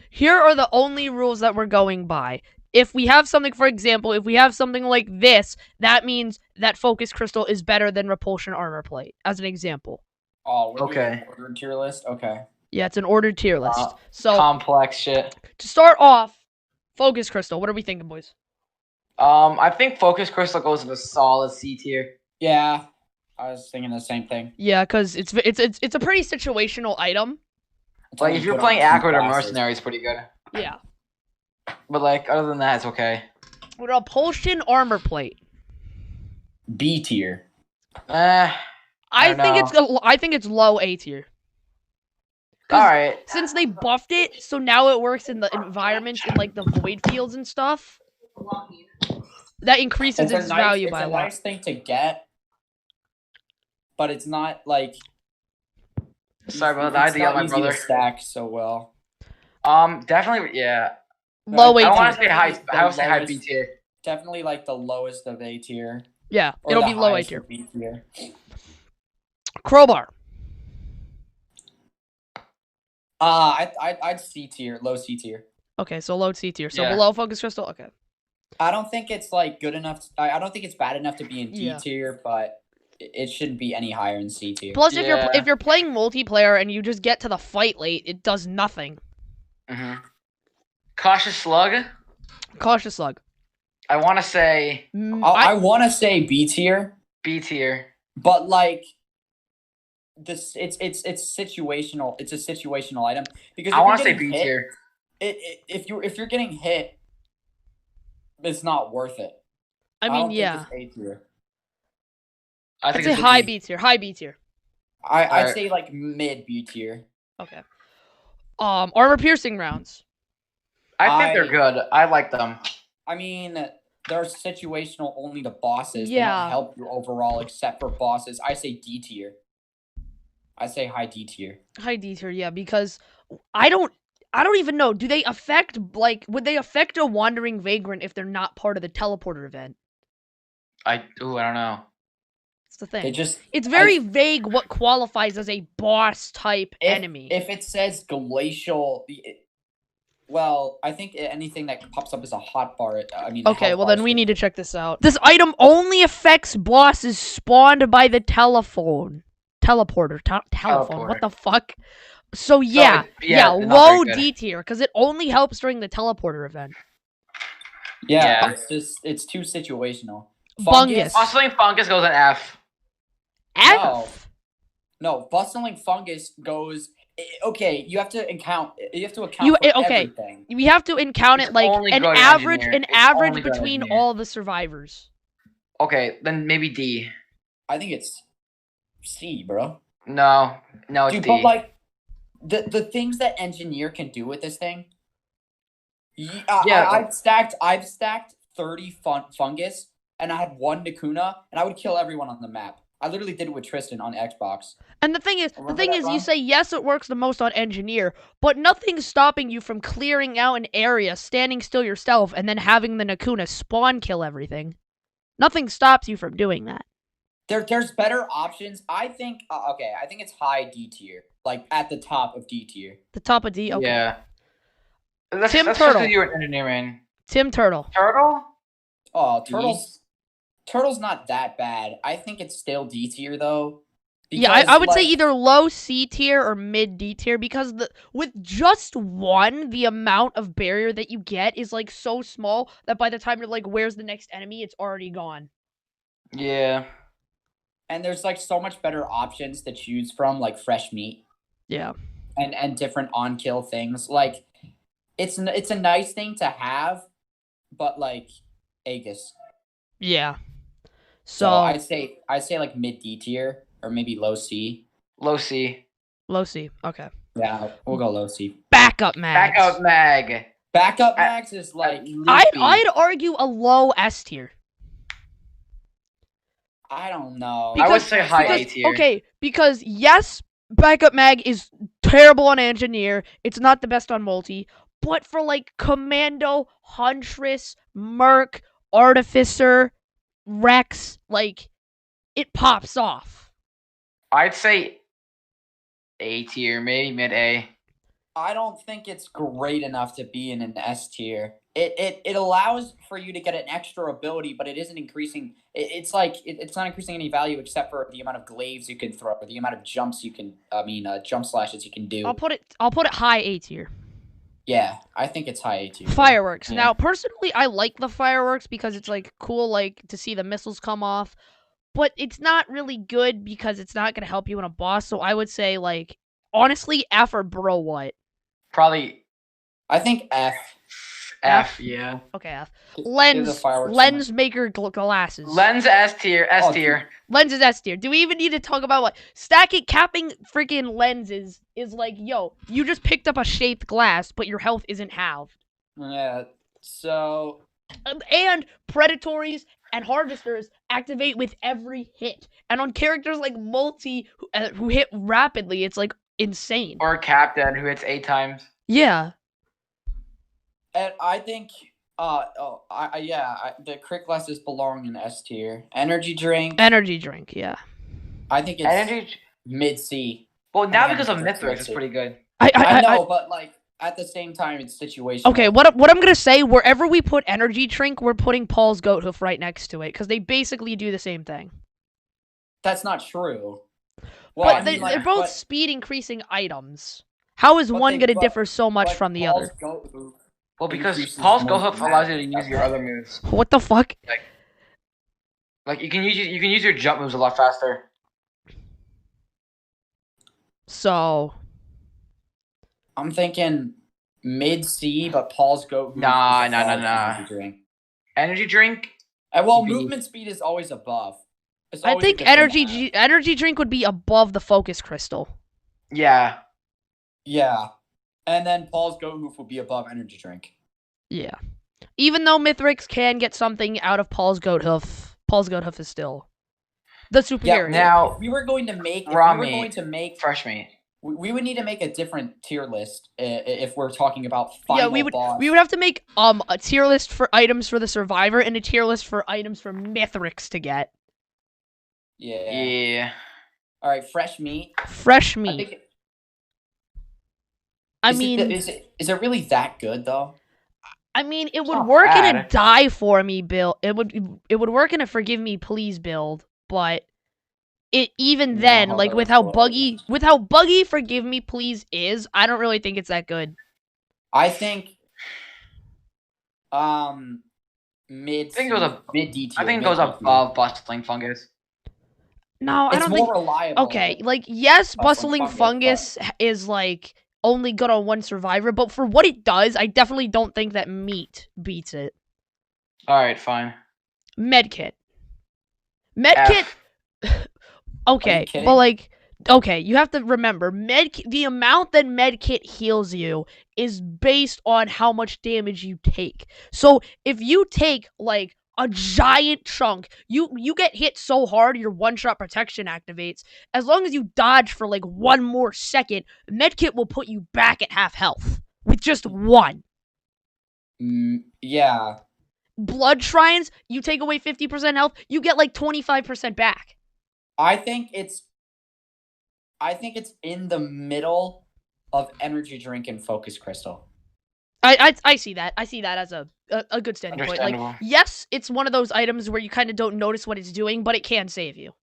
Here are the only rules that we're going by. If we have something, for example, if we have something like this, that means that Focus Crystal is better than Repulsion Armor Plate, as an example. Oh, we're doing Okay. an ordered tier list? Okay. Yeah, it's an ordered tier list. So, Complex shit. to start off, Focus Crystal, what are we thinking, boys? I think Focus Crystal goes with a solid C tier. Yeah, I was thinking the same thing. Yeah, because it's a pretty situational item. It's Like, only if you're good playing on two Accurate or classes. Mercenary, it's pretty good. Yeah. But, like, other than that, it's okay. Repulsion Armor Plate. B tier. I think it's low A tier. Alright. Since they buffed it, so now it works in the environments in like the void fields and stuff. That increases its value by a lot. It's a nice thing to get, but it's not like. Sorry about that. I had to yell at my brother. Stack so well. Definitely, yeah. Low A I tier. want to say high. I would say high B tier. Definitely like the lowest of A tier. Yeah, Or it'll the be low A highest tier. of B tier. Crowbar. I'd C tier, low C tier. Okay, so low C tier. So Yeah. below Focus Crystal. Okay. I don't think it's like good enough. I don't think it's bad enough to be in D Yeah. tier, but it shouldn't be any higher in C tier. Plus, Yeah. if you're playing multiplayer and you just get to the fight late, it does nothing. Cautious Slug. Cautious Slug. I want to say I want to say B tier, B tier. but like this, it's situational. It's a situational item because I if want to you're say getting B hit, tier. If you're getting hit, it's not worth it. I don't mean, think yeah. it's A tier. I I'd think say it's a high B. B tier. High B tier. I'd Alright. say like mid B tier. Okay. Armor piercing rounds. I think they're good. I like them. I mean, they're situational only to bosses. They Yeah. don't help you overall except for bosses. I say D tier. I say high D tier. High D tier, yeah, because I don't even know. Do they affect would they affect a wandering vagrant if they're not part of the teleporter event? I don't know. That's the thing. They just It's very vague what qualifies as a boss type enemy. If it says glacial, well, I think anything that pops up as a hotbar. I mean. Okay, well then we need to check this out. This item only affects bosses spawned by the teleporter. Telephone. What the fuck? So yeah, not low very good. D tier because it only helps during the teleporter event. Yeah, Yeah. it's too situational. Fungus. Bustling Fungus goes an F. F. No, bustling fungus goes. Okay, you have to account. You have to account You- for okay. everything. We have to encounter It's like only an good average, engineer. an It's average only good between engineer. all the survivors. Okay, then maybe D. I think it's C, bro. No, it's Dude, D. but like the things that engineer can do with this thing. Yeah. I've stacked 30 fungus, and I had one Nakuna, and I would kill everyone on the map. I literally did it with Tristan on Xbox. And the thing is, Remember that, you Ron? say yes, it works the most on engineer, but nothing's stopping you from clearing out an area, standing still yourself, and then having the Nakuna spawn kill everything. Nothing stops you from doing that. There's better options. I think. Okay, I think it's high D tier, like at the top of D tier. The top of D. Okay. Yeah. Tim Tim Turtle. Turtle. You're an engineer, man. Tim Turtle. Turtle? Oh, Turtle's not that bad. I think it's still D tier though. Yeah, I would say either low C tier or mid D tier because with just one, the amount of barrier that you get is like so small that by the time you're like, where's the next enemy, it's already gone. Yeah. And there's like so much better options to choose from, like fresh meat Yeah. and different on kill things. Like it's a nice thing to have, but like Aegis. Yeah. So So I say like mid D tier or maybe low C. Low C. low C. Okay. Yeah, we'll go low C. Backup mags. Backup mag. Backup max is like I'd argue a low S tier. I don't know. I would say high A tier. Okay, because yes, backup mag is terrible on engineer. It's not the best on multi, but for like commando, huntress, merc, artificer, Rex, like it pops off. I'd say A tier, maybe mid A. I don't think it's great enough to be in an S tier. It allows for you to get an extra ability, but it isn't increasing. It's like it's not increasing any value except for the amount of glaives you can throw, or the amount of jumps you can. Jump slashes you can do. I'll put it high A tier. Yeah, I think it's high A tier. Fireworks. Yeah. Now, personally, I like the fireworks because it's like cool, like to see the missiles come off. But it's not really good because it's not gonna help you in a boss. So I would say, like, honestly, F or bro what? Probably I think F. F. Yeah. Okay, F. Give the Lens fireworks lens maker glasses. Lens S tier. S Oh, tier. Lens is S tier. Do we even need to talk about what stacking capping freaking lenses is like? Yo, you just picked up a shaped glass, but your health isn't halved. Yeah. So And predatories and harvesters activate with every hit. And on characters like Multi who hit rapidly, it's like insane. Or Captain, who hits 8 times. Yeah. and I think the crit glasses belong in S tier. Energy drink. Energy drink, yeah. I think it's Energy. mid C. Well, now Yeah, because of that's Mithrix, it's it. pretty good. I know, but like at the same time, it's situational. Okay, what I'm gonna say, wherever we put energy drink, we're putting Paul's goat hoof right next to it, because they basically do the same thing. That's not true. Well, But I mean, they're both speed increasing items. How is But one they- gonna but- differ so much but from the Paul's other? goat hoof Well, because increases Paul's more Go Hook than allows that. you to use your other moves. What the fuck? Like you can use your jump moves a lot faster. So I'm thinking mid C, but Paul's goat hoof. Nah, is nah, above nah. energy drink. Energy drink. And well, B. movement speed is always above. It's I always a think good thing to have. energy drink would be above the focus crystal. Yeah. Yeah, and then Paul's goat hoof will be above energy drink. Yeah. Even though Mithrix can get something out of Paul's goat hoof is still the superior. Now If we were going to make, raw if we were meat. going to make, fresh meat. we would need to make a different tier list if we're talking about final Yeah, we would boss. have to make a tier list for items for the survivor and a tier list for items for Mithrix to get. Yeah. Yeah. All right, fresh meat. Fresh I meat. think. Is it really that good though? I mean, it would not work in a bad. die for me build. It would work in a forgive me please build, but even then, No, like that with was how buggy forgive me please is, I don't really think it's that good. I think. Mid. I think it goes up. Mid D tier. I think it mid goes D tier. above bustling fungus. No, I It's don't more think. reliable. Okay, like yes, Bustling bustling fungus, fungus is like only good on one survivor, but for what it does, I definitely don't think that meat beats it. All right, fine. Medkit. Medkit. F. Okay, kidding? but like, okay, you have to remember, the amount that Medkit heals you is based on how much damage you take. So if you take like a giant chunk, you get hit so hard your one-shot protection activates. As long as you dodge for like 1 more second, Medkit will put you back at half health with just one. Yeah. Blood shrines, you take away 50% health, you get like 25% back. I think it's in the middle of energy drink and focus crystal. I see that. I see that as a good standing point. Like, Understandable. yes, it's one of those items where you kind of don't notice what it's doing, but it can save you.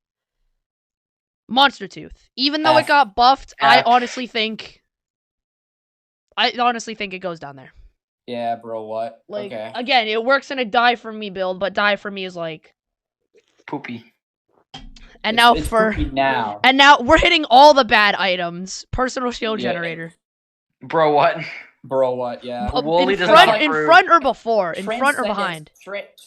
Monster Tooth. Even though it F. got buffed, I F. honestly think it goes down there. Yeah, bro. What? Like, Okay. again, it works in a die for me build, but die for me is like. Poopy. And It's poopy now. now we're hitting all the bad items. Personal shield Yeah. generator. Bro, what? Bro, what? Yeah. Wooly In does front, not in approve. front or before? In front or behind?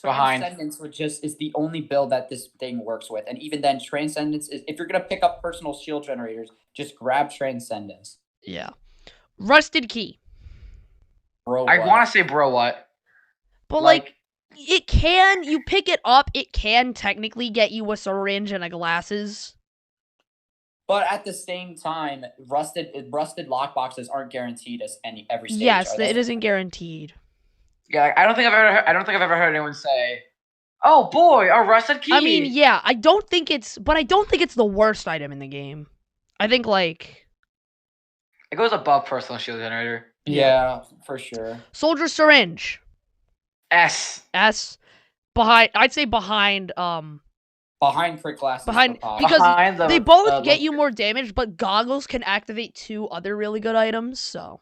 Behind. Transcendence is the only build that this thing works with, and even then, Transcendence is if you're gonna pick up personal shield generators, just grab Transcendence. Yeah. Rusted Key. Bro, I what? want to say bro, what? But like you pick it up, it can technically get you a syringe and a glasses. But at the same time, rusted lockboxes aren't guaranteed as every stage. Yes, are they? it isn't guaranteed. Yeah, I don't think I've ever heard anyone say, "Oh boy, a rusted key." I mean, yeah, I don't think it's the worst item in the game. I think like It goes above personal shield generator. Yeah, for sure. Soldier syringe. S. S. Behind, I'd say behind Behind crit glasses. Behind- for pop. because Behind the, they both the- get you more damage, but goggles can activate 2 other really good items, so.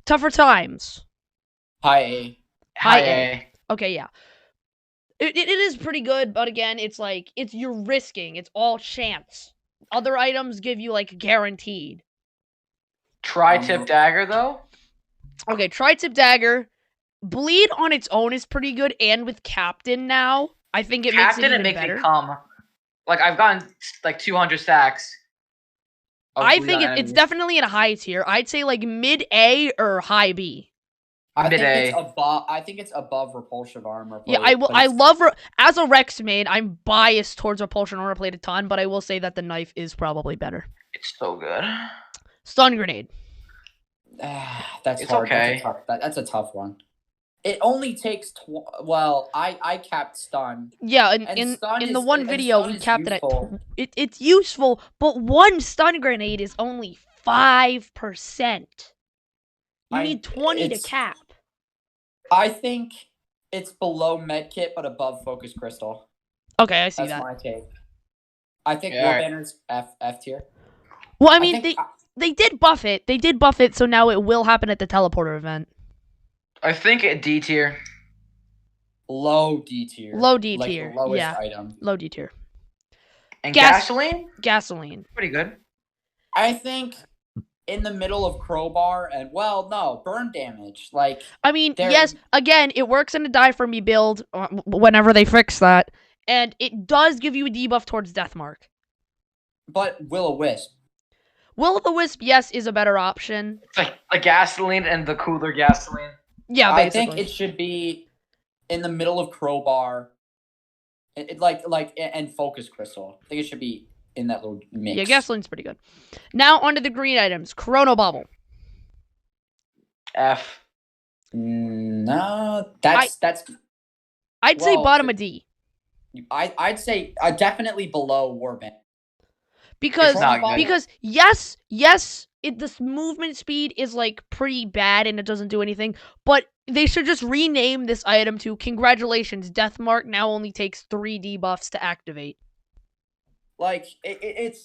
Tougher times. High A. High high A. A. Okay, yeah. It is pretty good, but again, it's like, you're risking. It's all chance. Other items give you, like, guaranteed. Tri-tip dagger though. Okay, tri-tip dagger. Bleed on its own is pretty good, and with Captain now, I think it Captain, makes it it even makes better. me come. Like I've gotten like 200 stacks. of I bleed think on it's enemies. definitely in a high tier. I'd say like mid A or high B. I think Mid-A. it's above. I think it's above repulsive armor. Yeah, plate, I will. but I it's- love as a Rex main. I'm biased towards repulsion armor plate a ton, but I will say that the knife is probably better. It's so good. Stun grenade. That's It's hard. okay. That's a tough one. It only takes. Well, I capped stun. Yeah, And in stun the is- one and video stun we is capped useful. it at it's useful, but one stun grenade is only 5%. You I- need 20 to it's- cap. I think it's below medkit, but above focus crystal. Okay, I see That's that. my take. I think Yeah, War alright. Banner's F tier. Well, I mean, think they did buff it. They did buff it, so now it will happen at the teleporter event. I think it D tier. low D tier. Low D like tier, The lowest yeah. item. Low D tier. And Gas- gasoline, Gasoline. pretty good. I think in the middle of crowbar and burn damage. Like I mean, There- yes, again, it works in a die for me build whenever they fix that. And it does give you a debuff towards Deathmark. but Will-O-Wisp. Will-O-the-Wisp, yes, is a better option. It's like the gasoline and the cooler gasoline. Yeah, I basically. think it should be in the middle of crowbar. And focus crystal. I think it should be in that little mix. Yeah, gasoline's pretty good. Now, onto the green items. Chrono Bubble. F. No, that's I'd say Well, bottom of D. I'd say definitely below Warband. Because It's not good. because this movement speed is like pretty bad and it doesn't do anything, but they should just rename this item to congratulations, Deathmark now only takes 3 debuffs to activate. Like it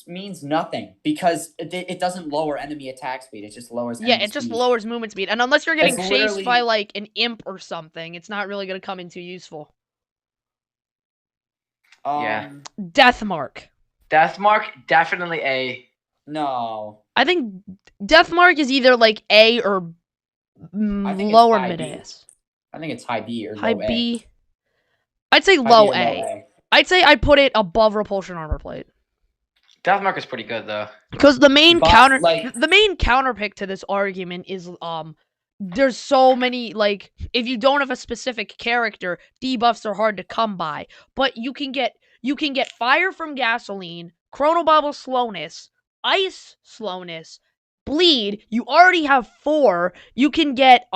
means nothing because it doesn't lower enemy attack speed. It just lowers. Yeah, enemy it just speed. lowers movement speed. And unless you're getting It's chased literally- by like an imp or something, it's not really gonna come in too useful. Yeah. Deathmark. Deathmark, definitely A. No, I think Deathmark is either like A or I think it's lower high mid B. A. I think it's high B or High low A. B. I'd say High B low or A. I'd say I'd put it above repulsion armor plate. Deathmark is pretty good though. Because the main But, counter like- the main counter pick to this argument is there's so many, like, if you don't have a specific character, debuffs are hard to come by. But you can get fire from gasoline, chrono bobble slowness, ice slowness, bleed. You already have 4. You can get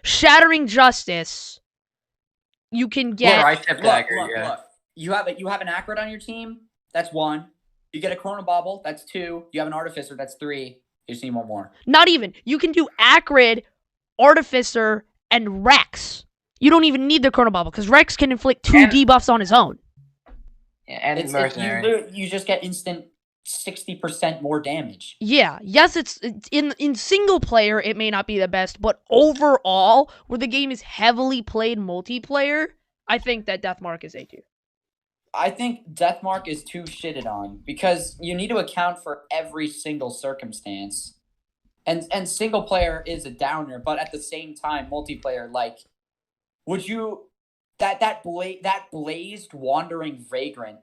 shattering justice. You can get Tri-tip dagger, yeah. Look. You have an Acrid on your team. That's 1. You get a Chrono Bobble. That's 2. You have an Artificer. That's 3. You just need one more. Not even. You can do Acrid, Artificer, and Rex. You don't even need the Chrono Bobble, because Rex can inflict 2 And- debuffs on his own. Yeah, and It's mercenary. you just get instant 60% more damage. Yeah. Yes, it's in single player, it may not be the best, but overall, where the game is heavily played multiplayer, I think that Deathmark is A tier. I think Deathmark is too shitted on because you need to account for every single circumstance. And single player is a downer, but at the same time, multiplayer, like, would you that blazed wandering vagrant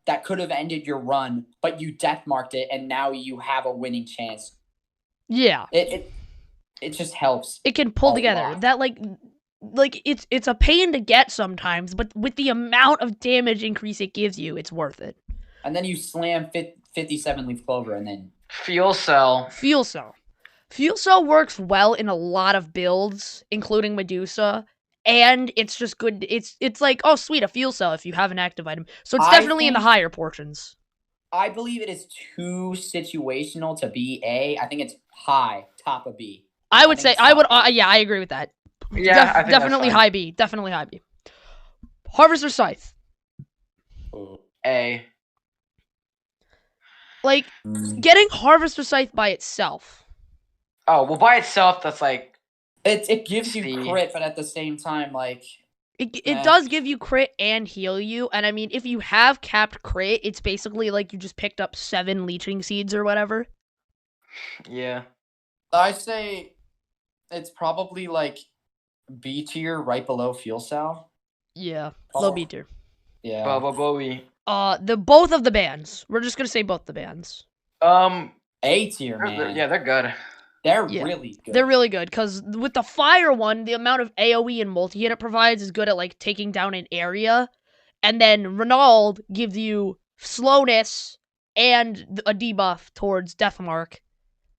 that could have ended your run, but you deathmarked it and now you have a winning chance. Yeah. It just helps. It can pull A together. lot. That like it's a pain to get sometimes, but with the amount of damage increase it gives you, it's worth it. And then you slam 57 leaf clover and then Fuel cell. Fuel cell. Fuel cell works well in a lot of builds, including Medusa, and it's just good. It's like, oh sweet, a fuel cell if you have an active item. So it's I definitely in the think- higher portions. I believe it is too situational to be A. I think it's high, top of B. I would think say it's I would. top B. Yeah, I agree with that. Yeah, I think Definitely that's fine. high B. Definitely high B. Harvester Scythe. Ooh. A. Like Mm. getting Harvester Scythe by itself. Oh well, by itself, that's like It gives you C. crit, but at the same time, like It Meh. does give you crit and heal you, and I mean, if you have capped crit, it's basically like you just picked up 7 leeching seeds or whatever. yeah. I say it's probably like B tier, right below fuel cell. Yeah, Oh. low B tier. Yeah. Baba Bowie. The both of the bands. We're just gonna say both the bands. A tier, man. Yeah, they're good. They're Yeah. really good. They're really good because with the fire one, the amount of AOE and multi hit it provides is good at like taking down an area, and then Renauld gives you slowness and a debuff towards Deathmark,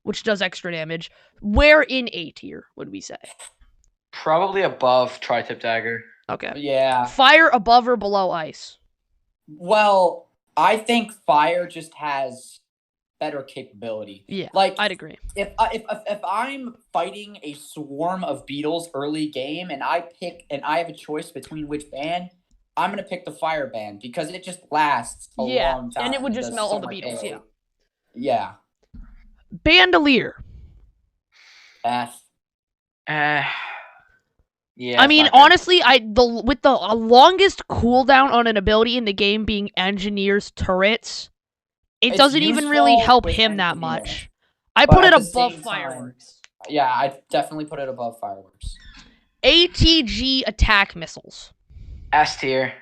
which does extra damage. Where in A tier would we say? Probably above Tri-Tip Dagger. Okay. Yeah. Fire above or below ice? Well, I think fire just has better capability. Yeah, Like I'd agree. if I'm fighting a swarm of beetles early game and I have a choice between which band, I'm gonna pick the fire band because it just lasts a long time. and it would just Does melt so all the much beetles. AoE. Yeah. Yeah. Bandolier. F. Yeah. I it's mean, not good. honestly, with the longest cooldown on an ability in the game being Engineer's turrets, it It's doesn't even really useful help with him that Engineer, much. I but put it at the above same time- fireworks. Yeah, I definitely put it above fireworks. ATG attack missiles. S tier.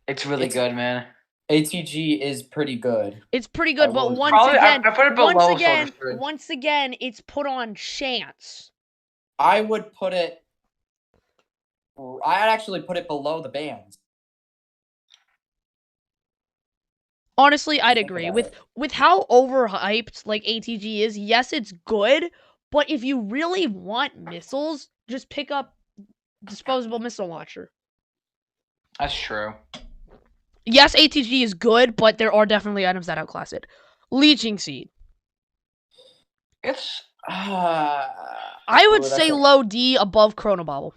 It's really It's- good, man. ATG is pretty good. It's pretty good, I but will- once Probably- again, I put it below Soldier Surge. once again, it's put on chance. I would put it. I'd actually put it below the bands. Honestly, I'd Think agree about with it. with how overhyped like ATG is. Yes, it's good, but if you really want missiles, just pick up disposable missile launcher. That's true. Yes, ATG is good, but there are definitely items that outclass it. Leeching Seed. It's I would Ooh, that's say a- low D above Chronobobble.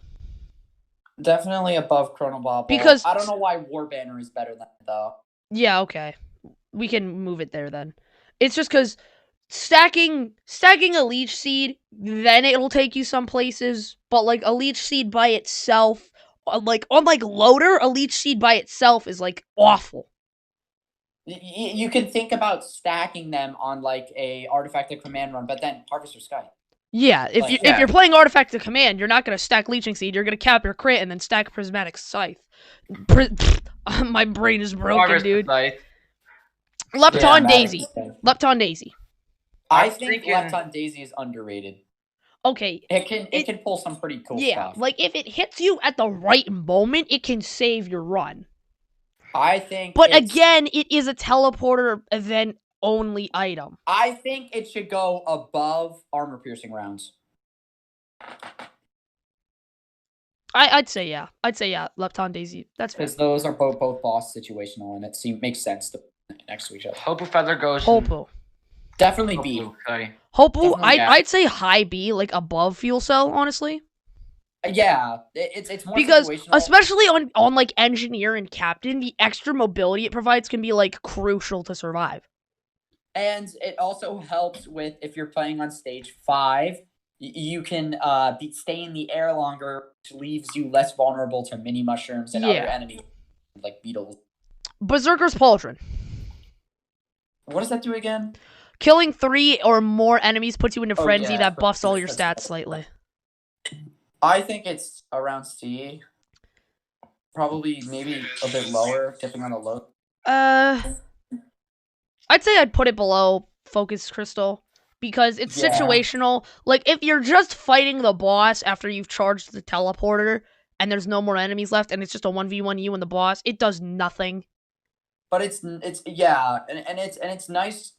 Definitely above Chronobobble. Because- I don't know why War Banner is better than it, though. Yeah, okay. We can move it there then. It's just because stacking a Leech Seed, then it'll take you some places, but like a Leech Seed by itself, on Loader, a Leech Seed by itself is like awful. You can think about stacking them on like a Artifact of Command run, but then Harvester Sky. Yeah, if Like- if you're playing Artifact of Command, you're not gonna stack Leeching Seed. You're gonna cap your crit and then stack Prismatic Scythe. My brain is broken, Harvest dude. Scythe. Lepton Yeah, Daisy. Lepton Daisy. I I'm think thinking- Lepton Daisy is underrated. Okay, It can pull some pretty cool yeah, stuff. like if it hits you at the right moment, it can save your run. I think. But it's- again, it is a teleporter event only item. I think it should go above armor piercing rounds. I'd say yeah. Lepton Daisy. That's fair. Because those are both boss situational, and it makes sense to put next to each other. Hopu Feather goes. Hopu. Definitely B. Hopu, sorry. Hopu, Definitely, yeah. I'd say high B, like above Fuel Cell, honestly. Yeah, it's more Because situational. especially on like Engineer and Captain, the extra mobility it provides can be like crucial to survive. And it also helps with if you're playing on stage 5, you can stay in the air longer, which leaves you less vulnerable to mini mushrooms and other Yeah. enemies like beetles. Berserker's Pauldron. What does that do again? Killing 3 or more enemies puts you into Oh, frenzy yeah, that buffs all your that's- stats slightly. I think it's around C. Probably maybe a bit lower, dipping on the low. I'd say I'd put it below Focus Crystal because it's Yeah. situational. Like if you're just fighting the boss after you've charged the teleporter and there's no more enemies left and it's just a 1v1 you and the boss, it does nothing. But it's yeah, and it's nice.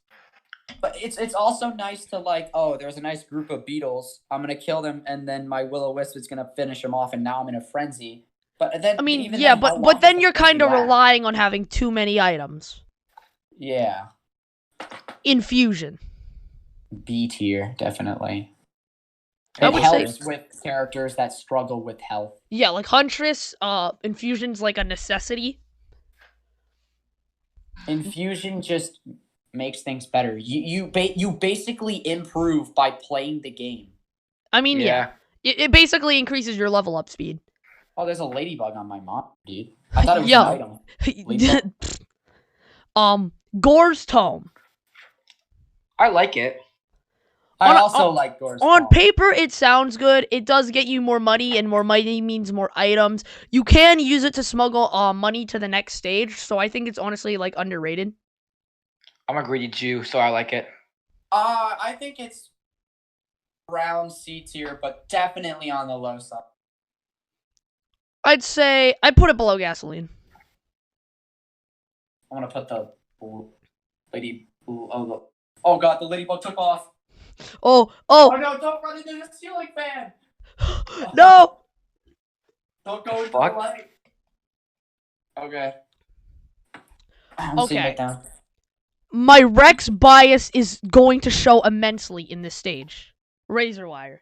But it's also nice to like, oh, there's a nice group of beetles. I'm gonna kill them, and then my Will-O-Wisp is gonna finish them off, and now I'm in a frenzy. But then I mean, even yeah, then, how but long then does you're the frenzy kind of last? relying on having too many items. Yeah, Infusion. B tier definitely. I It would say- helps with characters that struggle with health. Yeah, like Huntress, infusion's like a necessity. Infusion just makes things better. You basically improve by playing the game. I mean, yeah. It basically increases your level up speed. Oh, there's a ladybug on my mom, dude. I thought it was Yo. an item. Ladybug? Gore's Tome. I like it. I On- also on- like Gore's On Tome. paper, it sounds good. It does get you more money, and more money means more items. You can use it to smuggle money to the next stage, so I think it's honestly like underrated. I'm a greedy Jew, so I like it. I think it's around C tier, but definitely on the low side. I'd say I'd put it below gasoline. I'm gonna put the lady. Oh god, the ladybug took off. Oh, Oh no! Don't run into the ceiling fan. no! Don't go into Fuck. the light. Okay. I'm seeing Okay. it now. My Rex bias is going to show immensely in this stage. Razor wire.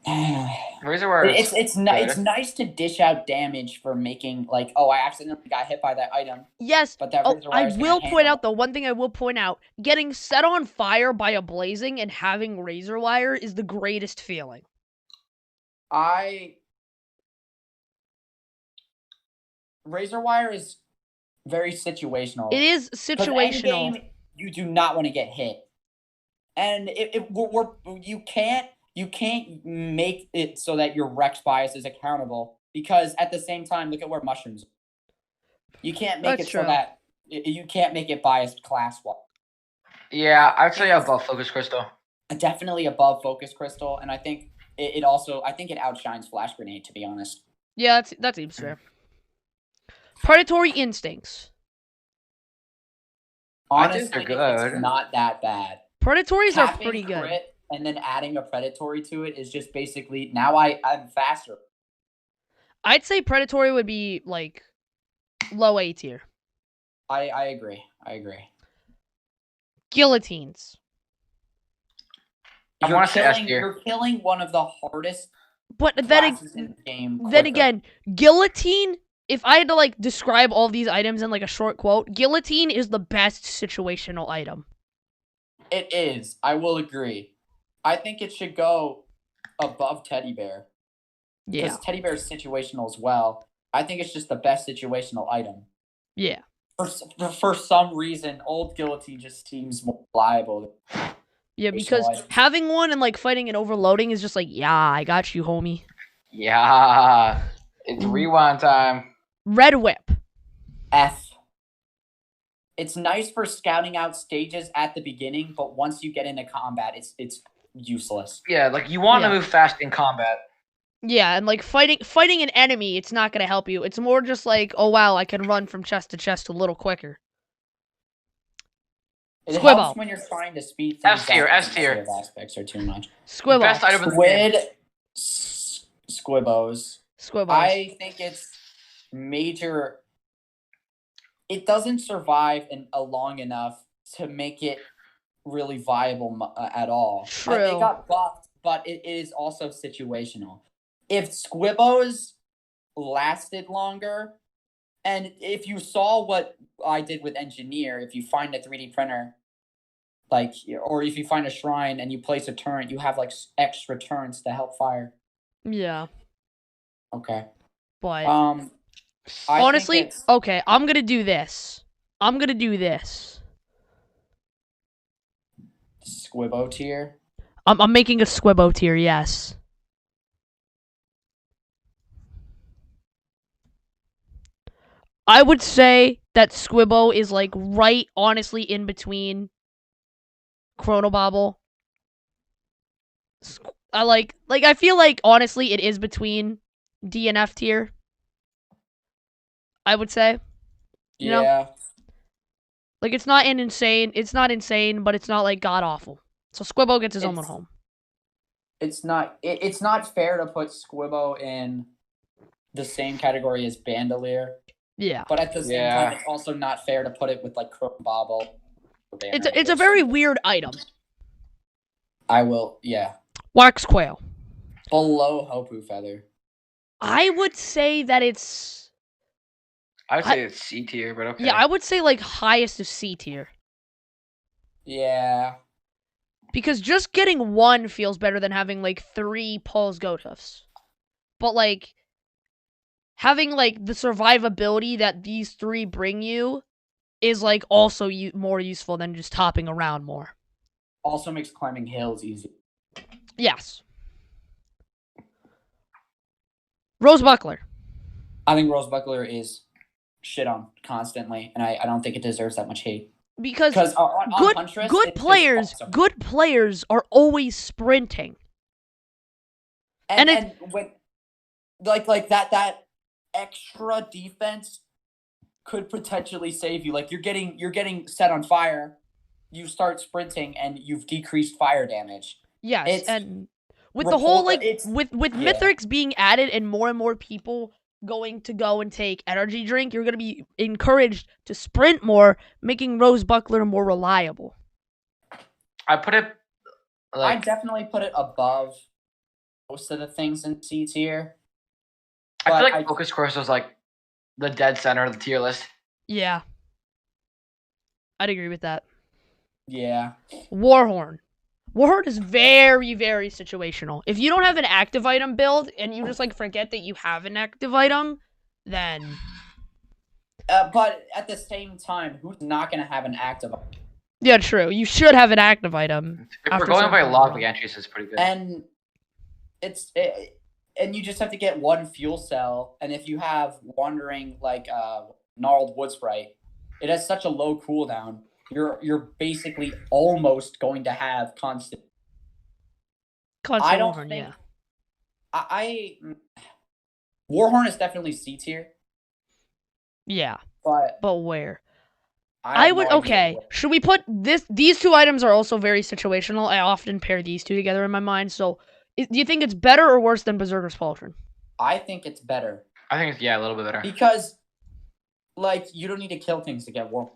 Razor wire. It's nice to dish out damage for making like, oh, I accidentally got hit by that item, Yes. but that Oh, razor I wire is gonna will point handle out though, one thing I will point out, getting set on fire by a blazing and having razor wire is the greatest feeling. Razor wire is very situational. It is 'Cause situational. endgame, you do not want to get hit, and you can't make it so that your Rex bias is accountable, because at the same time, look at where mushrooms. You can't make That's it so true. that you can't make it biased class wise. Yeah, I'd say above Focus Crystal. Definitely above Focus Crystal, and I think it also outshines Flash Grenade, to be honest. Yeah, that seems fair. Predatory instincts. I think Honestly, they're it's good. not that bad. Predatories are Capping pretty good. crit and then adding a predatory to it is just basically now I'm faster. I'd say predatory would be like low A tier. I agree. Guillotines. I wanna say S tier. You're killing one of the hardest But then classes in the game. then quicker. again, guillotine, if I had to like describe all these items in like a short quote, guillotine is the best situational item. It is. I will agree. I think it should go above Teddy Bear. Yeah. Because Teddy Bear is situational as well. I think it's just the best situational item. Yeah. For some reason, old Guillotine just seems more reliable. Yeah, It's because like- having one and like fighting and overloading is just like, yeah, I got you, homie. Yeah, it's rewind time. Red whip. F. It's nice for scouting out stages at the beginning, but once you get into combat, it's useless. Yeah, like you want Yeah. to move fast in combat. Yeah, and like fighting an enemy, it's not gonna help you. It's more just like, oh wow, I can run from chest to chest a little quicker. It Squibble. helps when you're trying to speed things S tier, up. S tier. Negative aspects are too much. Squibble. Best item in the game. Squibbos. Squibbles. I think it's major. It doesn't survive long enough to make it really viable at all. True. It got buffed, but it is also situational. If Squibbos lasted longer, and if you saw what I did with Engineer, if you find a 3D printer, like, or if you find a shrine and you place a turret, you have like extra turrets to help fire. Yeah, Okay. but I think honestly, it's- okay, I'm gonna do this. Squibbo tier. I'm making a Squibbo tier, yes. I would say that Squibbo is like right, honestly, in between Chronobobble. I feel like honestly it is between D and F tier. I would say. You know? Yeah. Like it's not insane, but it's not like god awful. So Squibbo gets his own home. It's not fair to put Squibbo in the same category as Bandolier, Yeah. but at the same Yeah. time, it's also not fair to put it with like Chrome Bobble. It's a very weird item. I will, yeah. Wax Quail. Below Hopu Feather. I would say that it's... I would say it's C tier, but okay. Yeah, I would say, like, highest of C tier. Yeah. Because just getting one feels better than having, like, 3 Pulse Gotuffs. But, like, having, like, the survivability that these 3 bring you is, like, also more useful than just hopping around more. Also makes climbing hills easy. Yes. Rose Buckler. I think Rose Buckler is shit on constantly, and I don't think it deserves that much hate. Because on Huntress, good it's players, just awesome. good players are always sprinting. And when like that extra defense could potentially save you. Like you're getting set on fire, you start sprinting, and you've decreased fire damage. Yes, and with the whole with yeah. Mithrix being added and more people going to go and take energy drink, you're going to be encouraged to sprint more, making Rose Buckler more reliable. I put it I definitely put it above most of the things in C tier. I feel like Focus Course was like the dead center of the tier list. Yeah. I'd agree with that. Yeah. Warhorn. Warhorn is very, very situational. If you don't have an active item build and you just like forget that you have an active item, then... but at the same time, who's not going to have an active item? Yeah, true. You should have an active item. If we're going by logly entries, it's pretty good. And and you just have to get one fuel cell, and if you have wandering like gnarled wood sprite, it has such a low cooldown. You're basically almost going to have constant. I don't Warhorn, think. Yeah. I Warhorn is definitely C tier. Yeah. But where? I would okay. Should we put these 2 items are also very situational. I often pair these 2 together in my mind. So, do you think it's better or worse than Berserker's Pauldron? I think it's better. I think it's a little bit better. Because like you don't need to kill things to get Warhorn.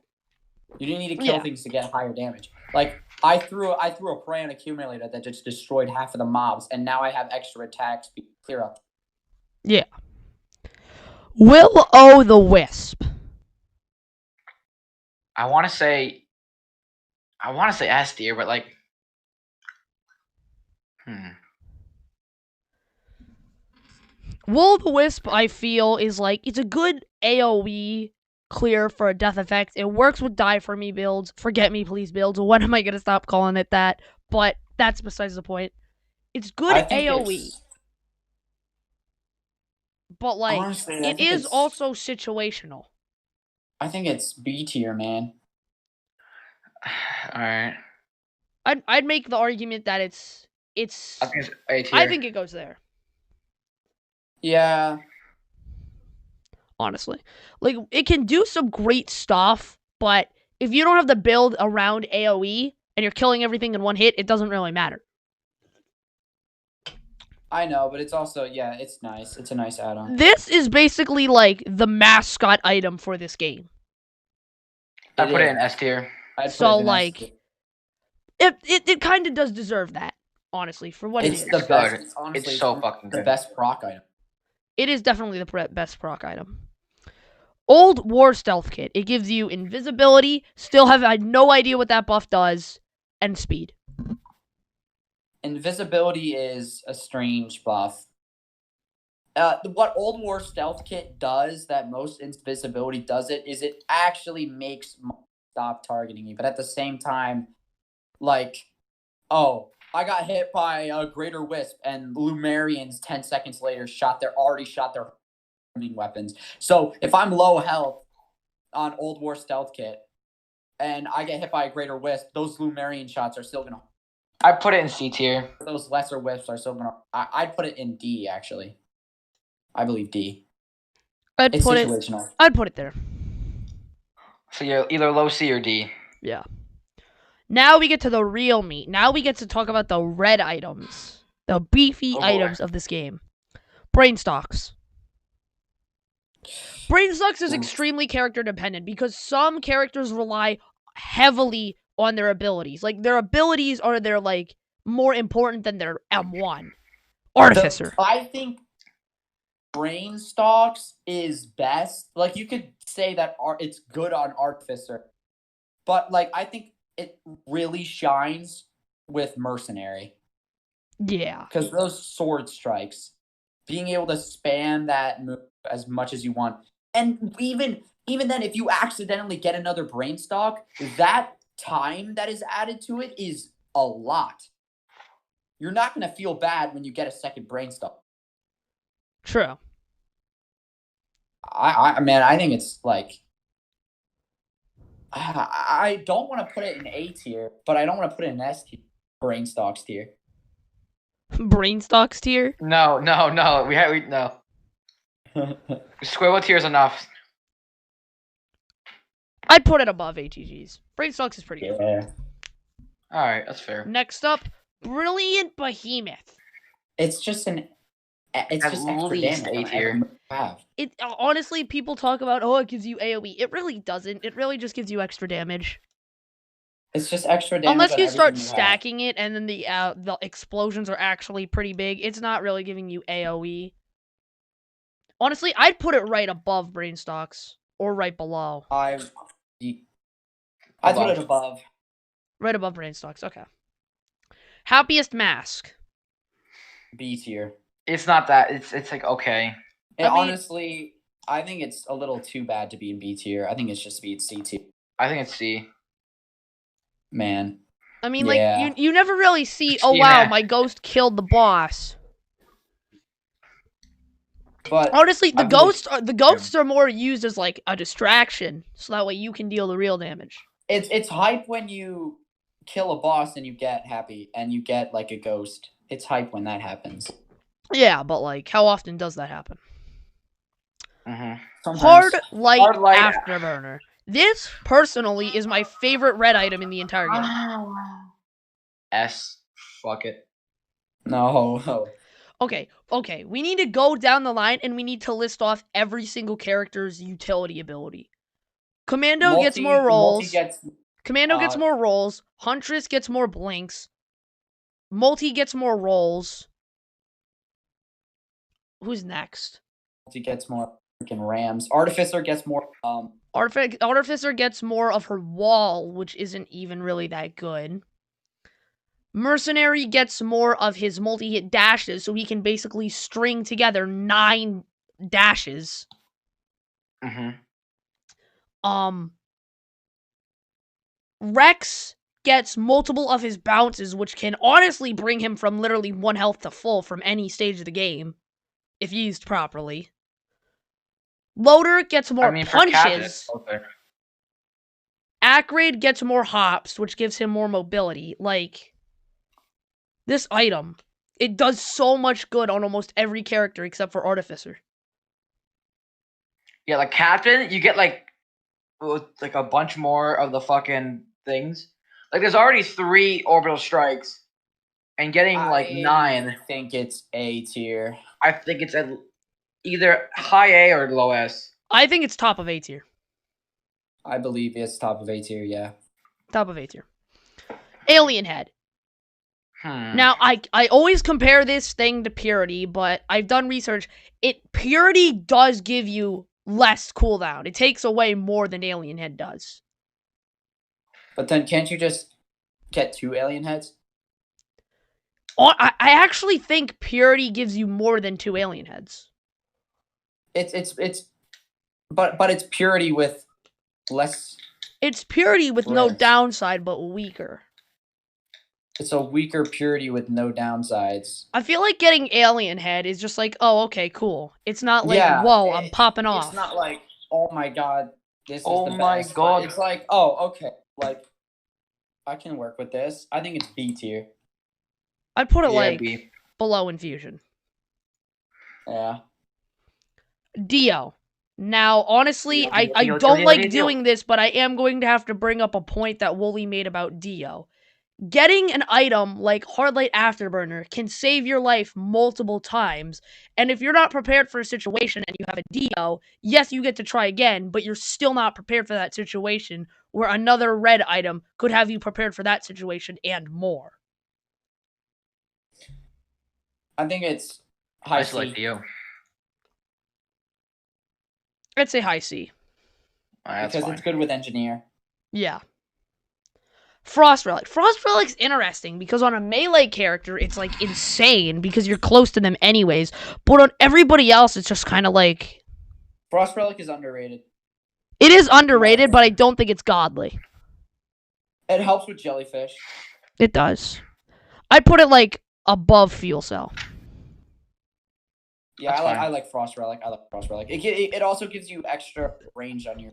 You didn't need to kill things to get higher damage. Like I threw a Prey on Accumulator that just destroyed half of the mobs, and now I have extra attacks to clear up. Yeah. Will-O the Wisp. I want to say S tier, but like, Will-O the Wisp, I feel, is like it's a good AoE clear for a death effect. It works with Die For Me builds, Forget Me Please builds. When am I gonna stop calling it that? But that's besides the point. It's good AoE. But like honestly, it is also situational. I think it's B tier, man. All right. I'd make the argument that it's I think it's A tier. I think it goes there. Yeah. Honestly. Like, it can do some great stuff, but if you don't have the build around AoE and you're killing everything in one hit, it doesn't really matter. I know, but it's also, it's nice. It's a nice add-on. This is basically, like, the mascot item for this game. I put it in S tier. So, like, it kind of does deserve that, honestly, for what it is. The best. Honestly, it's so fucking good. The best proc item. It is definitely the best proc item. Old War Stealth Kit. It gives you invisibility, I had no idea what that buff does, and speed. Invisibility is a strange buff. What Old War Stealth Kit does that most invisibility does is it actually makes stop targeting you. But at the same time, like, I got hit by a Greater Wisp, and Lumerians 10 seconds later already shot their weapons. So if I'm low health on Old War Stealth Kit, and I get hit by a Greater Wisp, those Lumerian shots are still gonna. I put it in C tier. Those lesser wisps are still gonna. I'd put it in D actually. I believe D. It's situational. I'd put it there. So you're either low C or D. Yeah. Now we get to the real meat. Now we get to talk about the red items. The beefy items of this game. Brain Stocks. Brain Sucks is extremely character dependent because some characters rely heavily on their abilities. Like, their abilities are their, like, more important than their M1. Artificer. I think Brain Stalks is best. Like, you could say that it's good on Artificer, but like I think it really shines with Mercenary Yeah. because those sword strikes, being able to spam that move as much as you want, and even then, if you accidentally get another Brain Stalk, that time that is added to it is a lot. You're not gonna feel bad when you get a second Brain Stalk. True. I think it's like I don't want to put it in A tier, but I don't want to put it in S tier. Brain Stalks tier. Brain Stalks tier? No. No. Squirrel tier is enough. I'd put it above ATGs. Brain Stalks is pretty good. Yeah. All right, that's fair. Next up, Brilliant Behemoth. It's just an. It's At just extra least damage. A tier. It honestly, people talk about, oh, it gives you AoE. It really doesn't. It really just gives you extra damage. It's just extra damage. Unless on you start everything you have. stacking it, and then the explosions are actually pretty big. It's not really giving you AoE. Honestly, I'd put it right above Brain Stalks or right below. I put it above. Right above Brain Stalks. Okay. Happiest Mask. B tier. It's not that. It's like okay. And I mean- honestly, I think it's a little too bad to be in B tier. I think it's just to be in C tier. I think it's C. Man. I mean, Yeah. like you never really see. Oh wow, Yeah. my ghost killed the boss. But Honestly, I believe- the ghosts are more used as like a distraction, so that way you can deal the real damage. it's hype when you kill a boss and you get happy and you get like a ghost. It's hype when that happens. Yeah, but like, how often does that happen? Mm-hmm. Sometimes. Hard Light Light- Afterburner. This personally is my favorite red item in the entire game. S. Fuck it. No. Okay, we need to go down the line and we need to list off every single character's utility ability. Commando gets more rolls. Commando gets more rolls. Huntress gets more blinks. Multi gets more rolls. Who's next? Multi gets more freaking rams. Artificer gets more. Artificer gets more of her wall, which isn't even really that good. Mercenary gets more of his multi-hit dashes, so he can basically string together 9 dashes. Mm-hmm. Rex gets multiple of his bounces, which can honestly bring him from literally 1 health to full from any stage of the game, if used properly. Loader gets more punches. Acrid gets more hops, which gives him more mobility. Like, this item, it does so much good on almost every character except for Artificer. Yeah, like Captain, you get like a bunch more of the fucking things. Like there's already 3 orbital strikes, and getting like 9. I think it's A tier. I think it's at either high A or low S. I think it's top of A tier. I believe it's top of A tier. Yeah. Top of A tier. Alien Head. Hmm. Now, I always compare this thing to Purity, but I've done research. Purity does give you less cooldown. It takes away more than Alien Head does. But then can't you just get 2 alien heads? I actually think Purity gives you more than 2 Alien Heads. But it's Purity with less. It's Purity with no Right. downside, but weaker. It's a weaker Purity with no downsides. I feel like getting Alien Head is just like, oh, okay, cool. It's not like, Yeah, whoa, I'm popping off. It's not like, oh my god, this is Oh the my best. God. It's like, oh, okay, like I can work with this. I think it's B tier. I'd put it Yeah, like B. below Infusion. Yeah. Dio. Now, honestly, I Dio, don't Dio, like Dio. doing this, but I am going to have to bring up a point that Wooly made about Dio. getting an item like Hard Light Afterburner can save your life multiple times. And if you're not prepared for a situation and you have a Dio, yes, you get to try again, but you're still not prepared for that situation where another red item could have you prepared for that situation and more. I think it's high I select C. you. I'd say high C. That's Because fine. it's good with Engineer. Yeah. Frost Relic. Frost Relic's interesting because on a melee character, it's like insane because you're close to them anyways. But on everybody else, it's just kind of like... Frost Relic is underrated. It is underrated, but I don't think it's godly. It helps with Jellyfish. It does. I'd put it like above Fuel Cell. Yeah, That's I fine. like Frost Relic. I like Frost Relic. It also gives you extra range on your